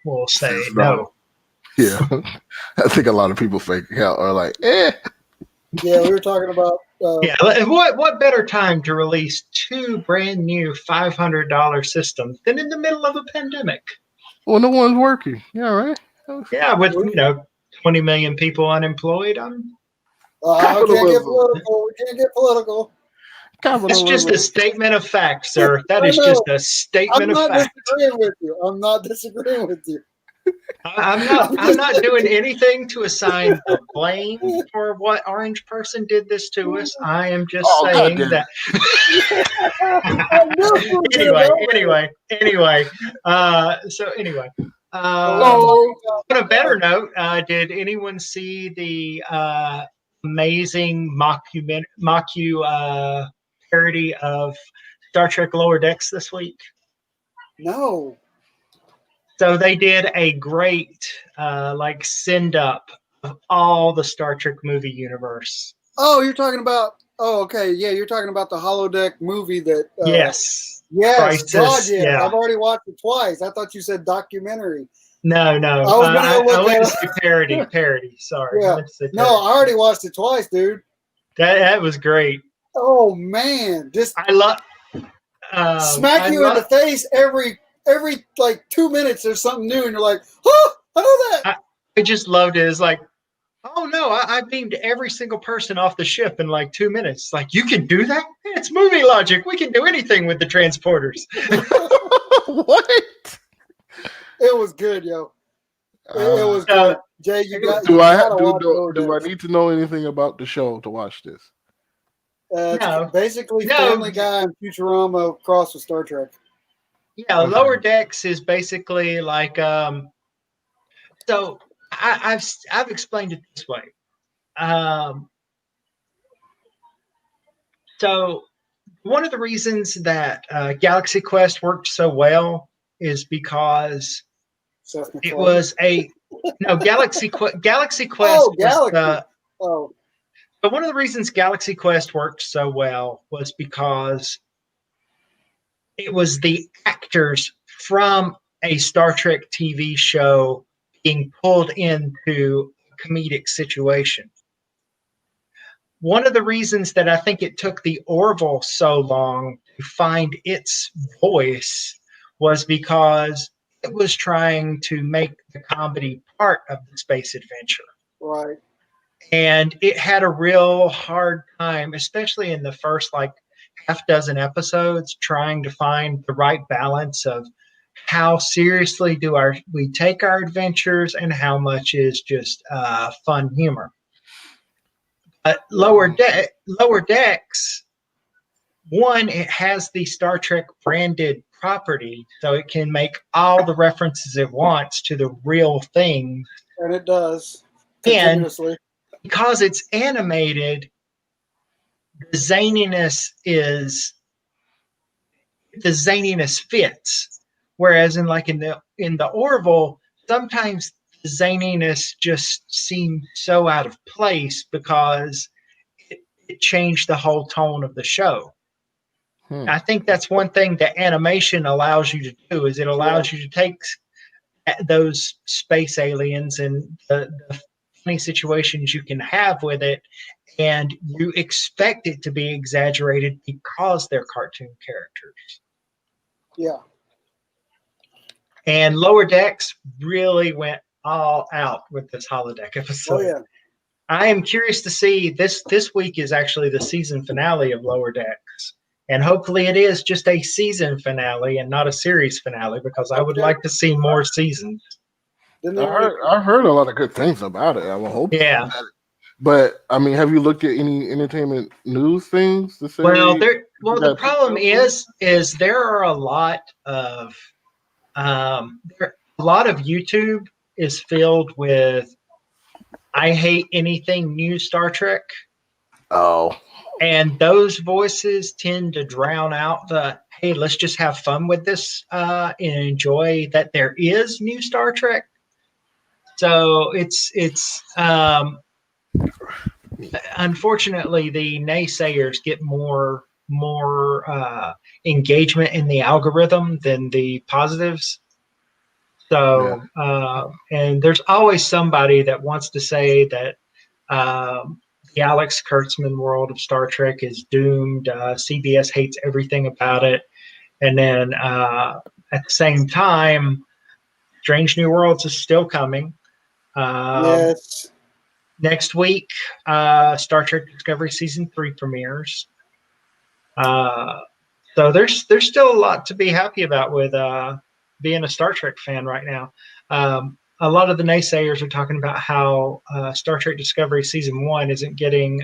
will say no. Yeah, I think a lot of people fake out are like, eh. Yeah, we were talking about. Yeah, what better time to release two brand new $500 systems than in the middle of a pandemic? Well, no one's working. Yeah, right. Yeah, with 20 million people unemployed. We can't get Capitalism. political. We can't get political. That's just a statement of fact, sir. That I is know. just a I'm statement of not fact. disagreeing with you. I'm not disagreeing with you. I'm not doing anything to assign the blame for what orange person did this to us. I am just saying goddamn. that. I knew you were gonna Anyway. On a better note, did anyone see the amazing Mocu parody of Star Trek Lower Decks this week? No. So they did a great send up of all the Star Trek movie universe. Oh, you're talking about. Oh, okay. Yeah, you're talking about the holodeck movie that. Yes. Yes. Crisis, God, yes. yeah. I've already watched it twice. I thought you said documentary. No. I went to say parody. Sorry. Yeah. No, I already watched it twice, dude. That was great. Oh man, just I love smack you in the face every like 2 minutes. There's something new, and you're like, oh, I know that. I just loved it. It's like, oh no, I beamed every single person off the ship in like 2 minutes. Like, you can do that? It's movie logic. We can do anything with the transporters. What? It was good, yo. It was good. Jay, you got. Do I need to know anything about the show to watch this? It's basically Family Guy and Futurama crossed with Star Trek. Yeah, Lower Decks is basically like so I've explained it this way. So one of the reasons that Galaxy Quest worked so well is because it was Galaxy Quest. But one of the reasons Galaxy Quest worked so well was because it was the actors from a Star Trek TV show being pulled into a comedic situation. One of the reasons that I think it took the Orville so long to find its voice was because it was trying to make the comedy part of the space adventure. Right. And it had a real hard time, especially in the first half dozen episodes, trying to find the right balance of how seriously do we take our adventures and how much is just fun humor. But Lower Decks, one, it has the Star Trek branded property, so it can make all the references it wants to the real thing. And it does. Continuously. And because it's animated, the zaniness fits. Whereas in the Orville, sometimes the zaniness just seemed so out of place because it changed the whole tone of the show. I think that's one thing that animation allows you to do, is it allows you to take those space aliens and the funny situations you can have with it, and you expect it to be exaggerated because they're cartoon characters. Yeah. And Lower Decks really went all out with this holodeck episode. Oh yeah. I am curious to see this week is actually the season finale of Lower Decks. And hopefully it is just a season finale and not a series finale, because I would like to see more seasons. I heard a lot of good things about it. I will hope. Yeah. But I mean, have you looked at any entertainment news things to say? Well, the problem is there are a lot of YouTube is filled with I hate anything new Star Trek. Oh. And those voices tend to drown out the, hey, let's just have fun with this and enjoy that there is new Star Trek. So it's unfortunately, the naysayers get more engagement in the algorithm than the positives. So, and there's always somebody that wants to say that the Alex Kurtzman world of Star Trek is doomed. CBS hates everything about it. And then at the same time, Strange New Worlds is still coming. Yes. Next week, Star Trek Discovery Season 3 premieres. So there's still a lot to be happy about with being a Star Trek fan right now. A lot of the naysayers are talking about how Star Trek Discovery Season 1 isn't getting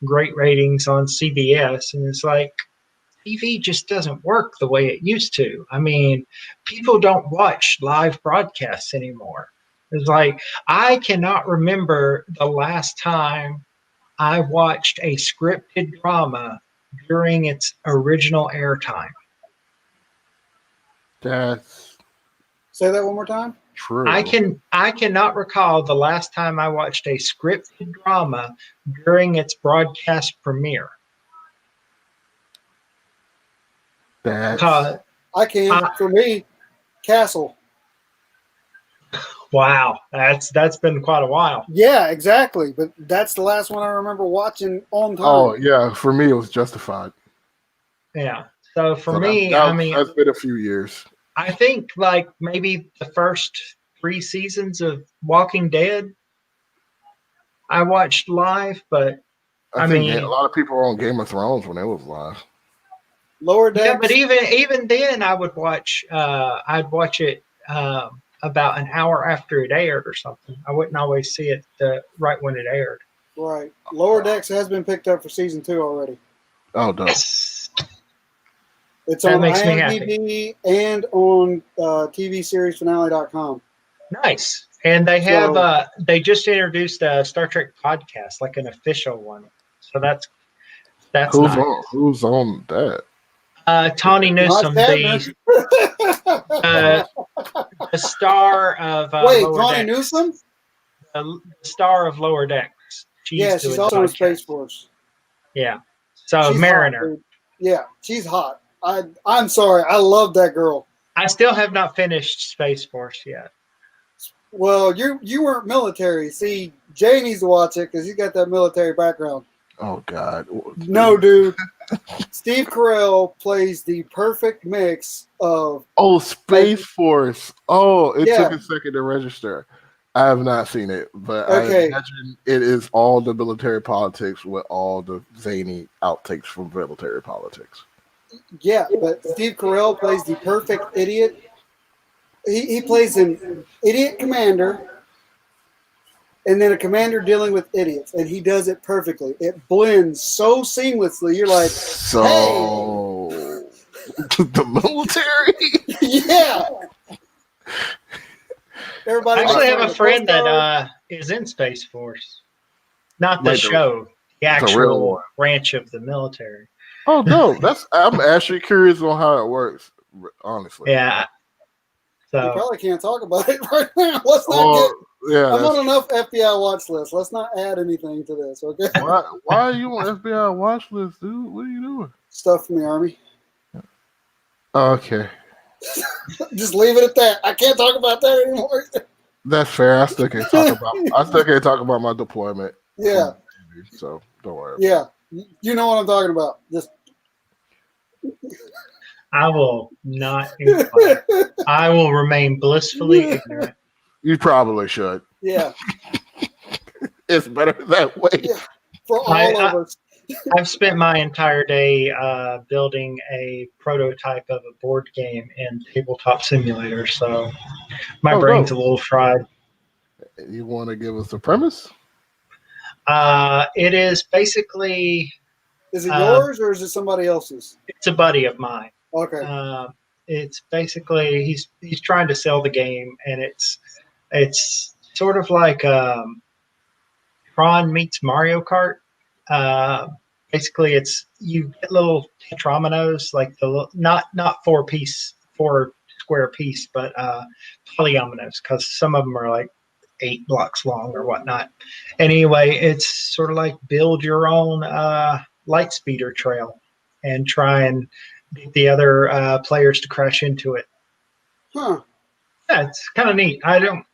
great ratings on CBS. And it's like, TV just doesn't work the way it used to. I mean, people don't watch live broadcasts anymore. It's like, I cannot remember the last time I watched a scripted drama during its original airtime. That's Say that one more time. true. I cannot recall the last time I watched a scripted drama during its broadcast premiere. That's I can. For me, Castle. Wow, that's been quite a while. Yeah, exactly. But that's the last one I remember watching on time. oh yeah. For me, it was Justified. Yeah. So for So me, that, I mean, that's been a few years. I think like maybe the first 3 seasons of Walking Dead I watched live, but I I think mean- a lot of people were on Game of Thrones when it was live. Lower yeah, Decks. but even then I would watch I'd watch it about an hour after it aired or something. I wouldn't always see it right when it aired. Right. Lower Decks has been picked up for season 2 already. Oh, dope. Yes. It's That on makes me IMDb and on TVSeriesFinale.com. Nice. And they have So- they just introduced a Star Trek podcast, like an official one. So that's Who's nice. on? Who's on that? Tawny Newsome, Not the star of Wait, Lower Connie Decks. Newsom? The star of Lower Decks. Yeah, she's doing also in podcast. Space Force. Yeah. So She's Mariner. hot, dude. Yeah, she's hot. I'm sorry. I love that girl. I still have not finished Space Force yet. Well, you weren't military. See, Jay needs to watch it because he's got that military background. Oh God. No, dude. Steve Carell plays the perfect mix of. Oh, Space Force. Oh, it Yeah. took a second to register. I have not seen it, but Okay. I imagine it is all the military politics with all the zany outtakes from military politics. Yeah, but Steve Carell plays the perfect idiot. He plays an idiot commander and then a commander dealing with idiots, and he does it perfectly. It blends so seamlessly. You're like, So the military. yeah. Everybody I actually makes have fun a of the friend Coast Guard. that is in Space Force. Not the Like the- show, the real actual one. branch of the military. Oh no, I'm actually curious on how it works. Honestly. Yeah. We So probably can't talk about it right now. Let's not Well, get. yeah. I'm that's- on enough FBI watch list. Let's not add anything to this, okay? why are you on FBI watch list, dude? What are you doing? Stuff from the Army. Okay, Just leave it at that. I can't talk about that anymore. that's fair. I still can't talk about. I still can't talk about my deployment. Yeah, So don't worry. yeah. You know what I'm talking about. Just I will not inquire. I will remain blissfully ignorant. You probably should. yeah. It's better that way. Yeah. For all I- of us. I've spent my entire day building a prototype of a board game in Tabletop Simulator, so my Oh, brain's no. a little fried. You want to give us the premise? It is basically Is it yours or is it somebody else's? it's a buddy of mine. Okay. It's basically he's trying to sell the game, and it's sort of like Tron meets Mario Kart. Basically, it's you get little tetrominoes, like the not four square piece, but polyominoes, because some of them are like 8 blocks long or whatnot. Anyway, it's sort of like build your own light speeder trail and try and get the other players to crash into it. Huh. Yeah, it's kind of neat. I don't.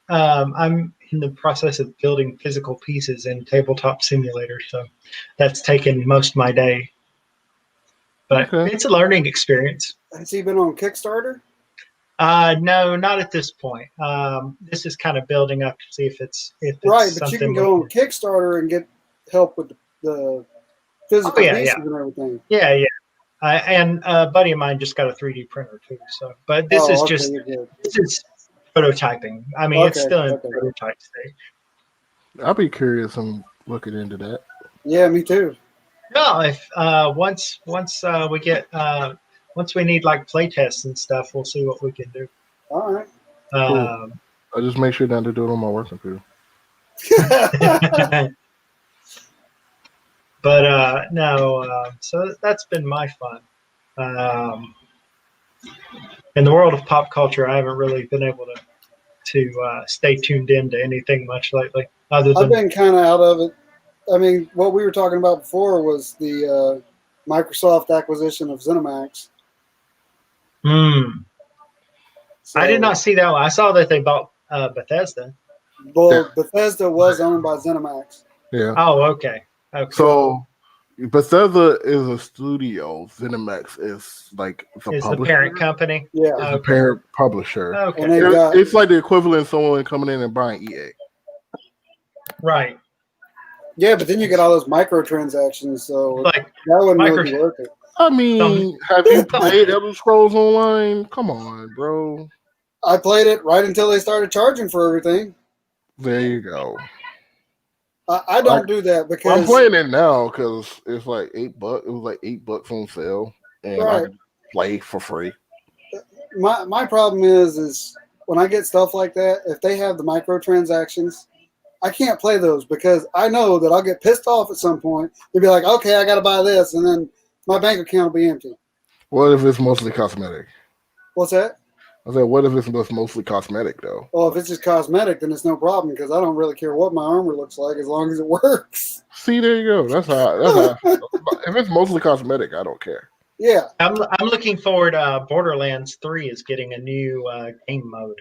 I'm in the process of building physical pieces in Tabletop Simulator, so that's taken most of my day. But Okay. it's a learning experience. Has he been on Kickstarter? No, not at this point. This is kind of building up to see if it's Right, but you something. can go on Kickstarter and get help with the physical Oh, yeah, pieces yeah. and everything. Yeah, yeah. And a buddy of mine just got a 3D printer too. So, but this is okay, just you're good. this is prototyping. I mean, it's Okay, still in okay. prototype stage. I'll be curious and looking into that. Yeah, me too. No, if once we get once we need like play tests and stuff, we'll see what we can do. All right. Um, I just make sure not to do it on my work computer. but no, so that's been my fun. In the world of pop culture, I haven't really been able to stay tuned into anything much lately, other I've than been kind of out of it. I mean, what we were talking about before was the Microsoft acquisition of ZeniMax. So, I did not see that one. I saw that they bought Bethesda. Well, Bethesda was owned by ZeniMax. Yeah. Oh, okay. So Bethesda is a studio. ZeniMax is like the Is the publisher. parent company? Yeah, It's the Okay. parent publisher. Okay. and they've got It's like the equivalent of someone coming in and buying EA. Right. yeah, but then you get all those microtransactions, so Like that wouldn't really be Microsoft- worth it. I mean, have you played Elder Scrolls Online? Come on, bro. I played it right until they started charging for everything. There you go. I don't do that because I'm playing it now because it's like $8. It was like $8 on sale, and I Right. can play for free. my problem is when I get stuff like that, if they have the microtransactions, I can't play those because I know that I'll get pissed off at some point and be like, okay, I got to buy this, and then my bank account will be empty. What if it's mostly cosmetic? What's that? I said, what if it's mostly cosmetic though? Well, if it's just cosmetic, then it's no problem because I don't really care what my armor looks like as long as it works. See, there you go. That's how. If it's mostly cosmetic, I don't care. Yeah. I'm looking forward. Borderlands 3 is getting a new game mode.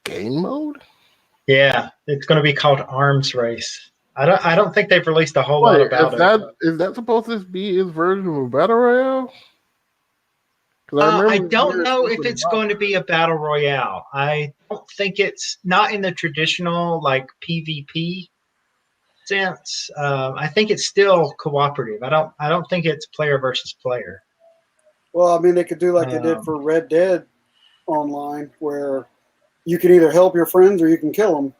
Game mode? Yeah, it's going to be called Arms Race. I don't think they've released a whole lot Wait, about is that supposed to be his version of a battle royale? I don't know if it's going to be a battle royale. I don't think it's not in the traditional like PvP sense. I think it's still cooperative. I don't think it's player versus player. Well, I mean, they could do like they did for Red Dead Online, where you can either help your friends or you can kill them.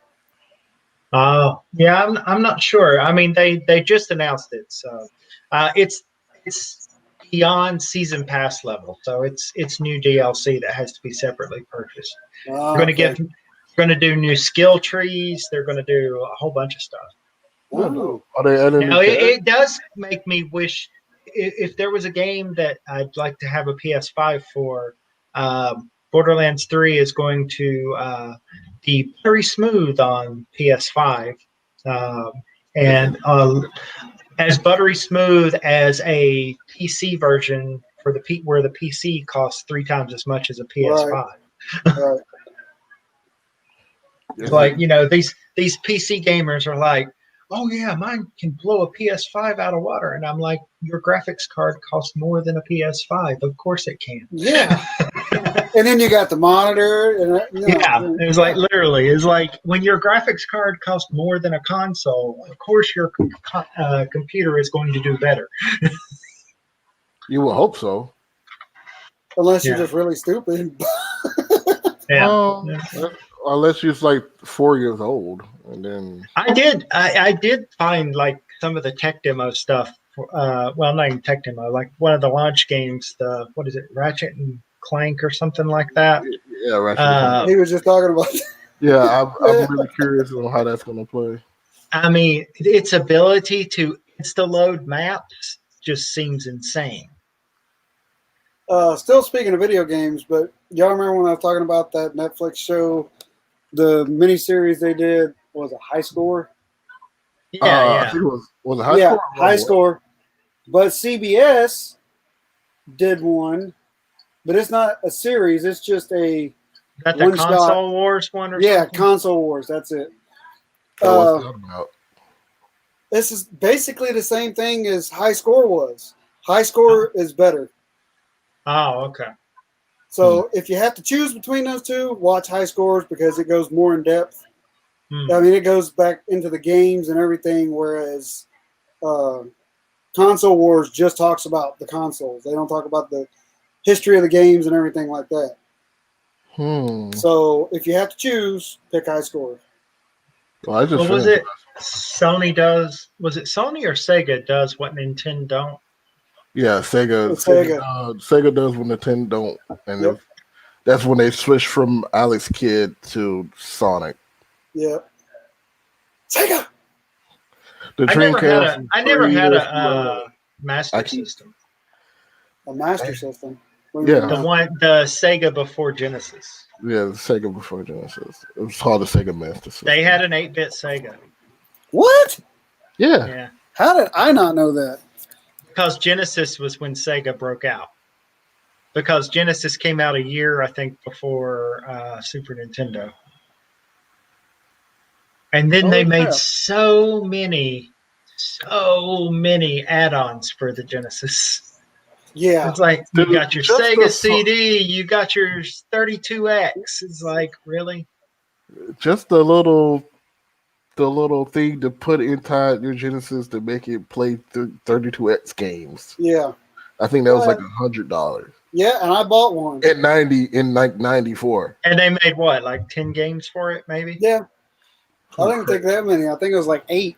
Oh, yeah, I'm not sure. I mean, they just announced it, so it's beyond season pass level, so it's new DLC that has to be separately purchased. They're going to do new skill trees. They're going to do a whole bunch of stuff. Oh. Are they adding? Now, it does make me wish if there was a game that I'd like to have a PS5 for. Borderlands 3 is going to be very smooth on PS5, and as buttery smooth as a PC version for where the PC costs 3 times as much as a PS5. Right. It's like, these PC gamers are like, oh yeah, mine can blow a PS5 out of water, and I'm like, your graphics card costs more than a PS5. Of course it can. Yeah. And then you got the monitor. And, yeah, it was like literally, it's like when your graphics card costs more than a console, of course your computer is going to do better. You will hope so. Unless you're just really stupid. Yeah. Unless you're like 4 years old, and then I did find like some of the tech demo stuff. Well, not even tech demo, like one of the launch games. What is it, Ratchet and Clank or something like that? Yeah, Ratchet. He was just talking about. Yeah, I'm really curious on how that's going to play. I mean, its ability to insta-load maps just seems insane. Still speaking of video games, but y'all remember when I was talking about that Netflix show, the miniseries they did was a High Score? Yeah, I think it was a high score. High Score. But CBS did one, but it's not a series. It's just a that the One shot. console wars one or Yeah, something? Console Wars. That's it. So what's that about? This is basically the same thing as High Score was. High Score is better. Oh, okay. So if you have to choose between those two, watch High Scores because it goes more in depth. Hmm. I mean, it goes back into the games and everything, whereas Console Wars just talks about the consoles. They don't talk about the history of the games and everything like that. So if you have to choose, pick High Score. Well, I just What was finished it? Sony does. Was it Sony or Sega does what Nintendo don't? Yeah, Sega. It's Sega. Sega does when Nintendo don't, and Yep. that's when they switched from Alex Kidd to Sonic. Yeah. Sega. The I never had Dreamcast. I never had years a Master I keep- System. A Master System. What do you Yeah. mean? The Sega before Genesis. Yeah, the Sega before Genesis. It was called the Sega Master System. They had an 8-bit Sega. What? Yeah. Yeah. How did I not know that? Because Genesis was when Sega broke out. Because Genesis came out a year, I think, before Super Nintendo. And then they Holy made crap. so many add-ons for the Genesis. Yeah. It's like, you Dude, got your just Sega the CD, you got your 32X. It's like, really? Just the little thing to put inside your Genesis to make it play 32X games. Yeah. I think that was like $100 Yeah, and I bought one. in 94. And they made what, like 10 games for it, maybe? Yeah. I didn't think that many. I think it was like 8.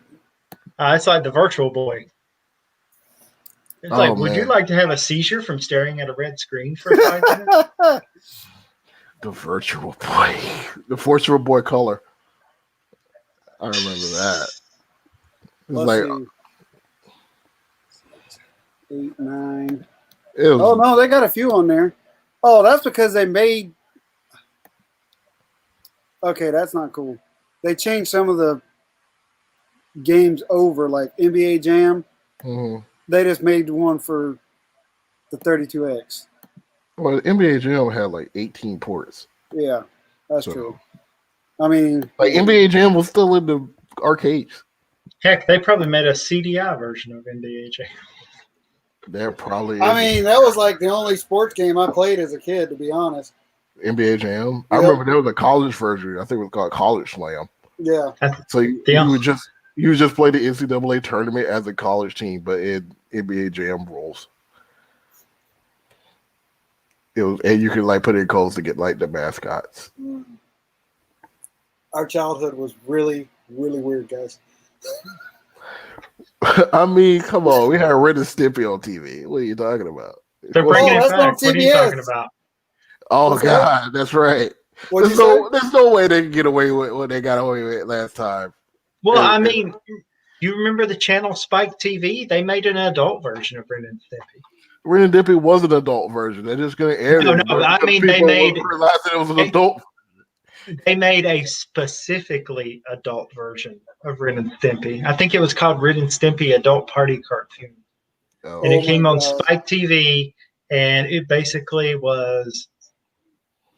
It's like the Virtual Boy. It's Oh, like, would you man. like to have a seizure from staring at a red screen for 5 minutes? The Virtual Boy. The Virtual Boy Color. I remember that. It was Let's like see. 8, 9. it was Oh no, they got a few on there. Oh, that's because they made. Okay, that's not cool. They changed some of the games over, like NBA Jam. mhm. They just made one for the 32X. Well, NBA Jam had like 18 ports. Yeah, that's So- true. I mean, Like NBA Jam was still in the arcades. Heck, they probably made a CDI version of NBA Jam. There probably I is mean, that was like the only sports game I played as a kid, to be honest. NBA Jam. I Yeah. remember there was a college version. I think it was called College Slam. Yeah, So you would just play the NCAA tournament as a college team, but in NBA Jam rules. It was, and you could like put in codes to get like the mascots. our childhood was really, really weird, guys. I mean, come on, we had Ren and Stimpy on TV. What are you talking about? They're bringing Oh, it that's on back. What are you CBS. talking about? Oh What's that? God, that's right. What'd There's you say? there's no way they can get away with what they got away with last time. Well, Yeah, I mean, you remember the channel Spike TV? They made an adult version of Ren and Stimpy. Ren and Stimpy was an adult version. They're just gonna air No, it. no, but I mean, they people made- realized that it was an they- adult. They made a specifically adult version of Ren and Stimpy. I think it was called Ren and Stimpy Adult Party Cartoon. Oh, And Oh it came my on God. Spike TV, and it basically was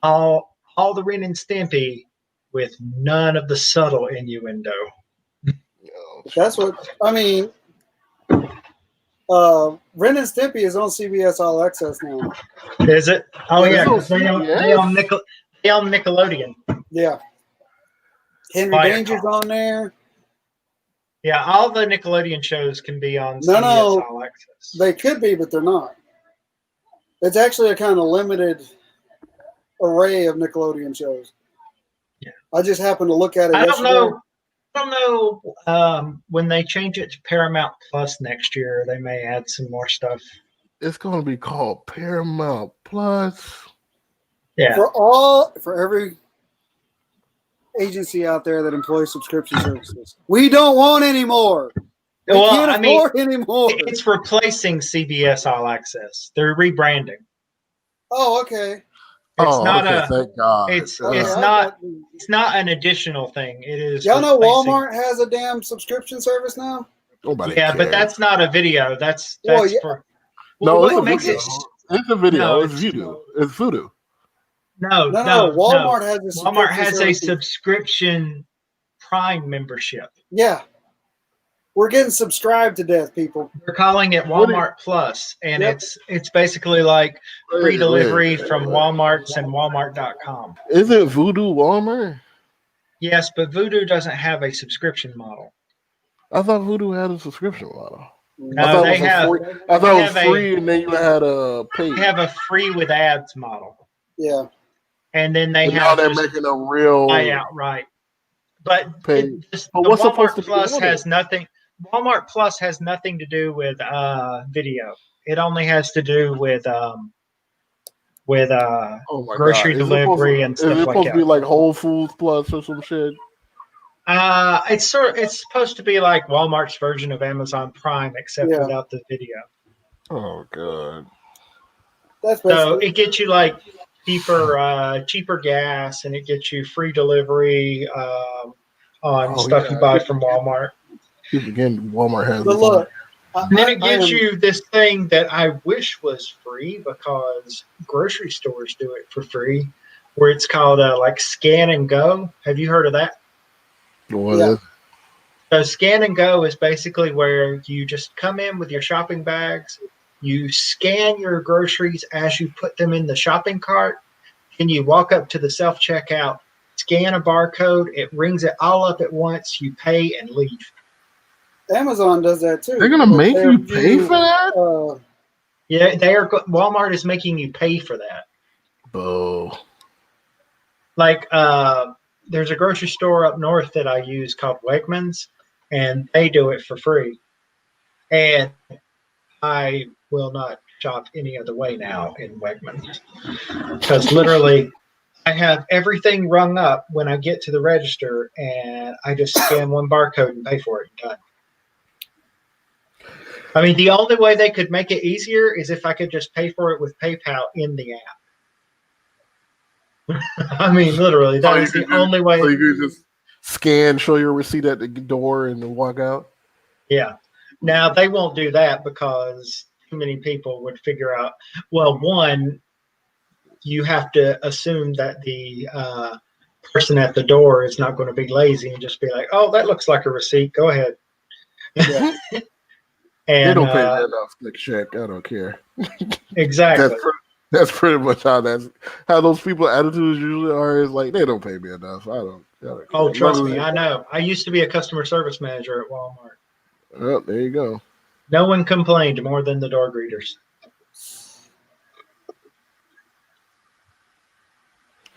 all the Ren and Stimpy with none of the subtle innuendo. That's what I mean. Ren and Stimpy is on CBS All Access now. Is it? Oh Yeah, yeah, it's on 'cause they CBS? on Nickelodeon. Yeah, Henry Fire Danger's Talk. on there. Yeah, all the Nickelodeon shows can be on No, CBS no. All Access. They could be, but they're not. It's actually a kind of limited array of Nickelodeon shows. Yeah. I just happened to look at it I don't yesterday. know. I don't know. When they change it to Paramount Plus next year, they may add some more stuff. It's gonna be called Paramount Plus. Yeah. For every agency out there that employs subscription services, we don't want any more. We Well, can't I mean, afford any more. it's replacing CBS All Access. They're rebranding. Oh, okay. It's not okay, a. thank God. it's- Uh, it's I not- got- It's not an additional thing. It is. Y'all know replacing- Walmart has a damn subscription service now. nobody Yeah, but cares. that's not a video. That's Well, yeah. for. no, Well, it's a what makes video. it? It's a video. No, it's it's- Voodoo. It's Voodoo. No, No, Walmart has a Walmart has a service. subscription Prime membership. Yeah. We're getting subscribed to death, people. They're calling it Walmart Plus, and Yep. it's basically like free Wait, delivery wait, from wait. Walmart's and Walmart.com. Isn't Voodoo Walmart? Yes, but Voodoo doesn't have a subscription model. I thought Voodoo had a subscription model. No, I thought they it was have. free. I thought it was have a- free, and then you had a pay. They have a free with ads model, Yeah. and then they But now have they're just making a real buy outright. But pay. the But what's supposed Walmart to be Plus on it? has nothing. Walmart Plus has nothing to do with video. It only has to do with Oh my grocery God. Is it delivery and supposed, stuff is it like supposed to be that. like Whole Foods Plus or some shit? It's supposed to be like Walmart's version of Amazon Prime, except Yeah. without the video. Oh God. That's So basically it gets you like cheaper gas, and it gets you free delivery on stuff you buy from Walmart. Again, Walmart has. But look, And then it I gives am- you this thing that I wish was free because grocery stores do it for free, where it's called like Scan and Go. Have you heard of that? What Yeah. is? So Scan and Go is basically where you just come in with your shopping bags, you scan your groceries as you put them in the shopping cart, and you walk up to the self-checkout, scan a barcode, it rings it all up at once, you pay and leave. Amazon does that too. They're gonna make you pay for that? Yeah, Walmart is making you pay for that. Boo. Like there's a grocery store up north that I use called Wegmans, and they do it for free. And I will not shop any other way now in Wegmans because literally I have everything rung up when I get to the register, and I just scan one barcode and pay for it and done. I mean, the only way they could make it easier is if I could just pay for it with PayPal in the app. I mean, literally, that is the only way. So you could just scan, show your receipt at the door, and then walk out. Yeah. Now they won't do that because too many people would figure out. Well, one, you have to assume that the person at the door is not going to be lazy and just be like, "Oh, that looks like a receipt. Go ahead." Yeah. They And don't pay me enough, Slick Check. I don't care. exactly. That's pretty much how those people attitudes usually are. Is like they don't pay me enough. I don't Oh, care. trust me, I know. I used to be a customer service manager at Walmart. Oh, there you go. No one complained more than the door greeters.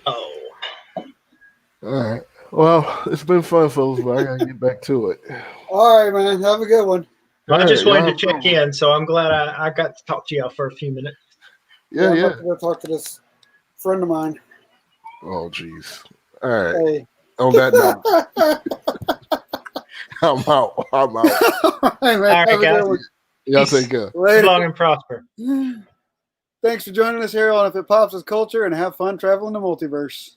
Oh. All right. Well, it's been fun, fellas, but I gotta get back to it. All right, man. Have a good one. I just All right, wanted to y'all check have in, so I'm glad I got to talk to y'all for a few minutes. Yeah, I'm yeah. about to go talk to this friend of mine. Oh, jeez. All right. Hey. On that note, I'm out. All right, man. right, Have a guys. good one. Y'all Peace. take care. Live Later. long and prosper. Thanks for joining us here on If It Pops Is Culture, and have fun traveling the multiverse.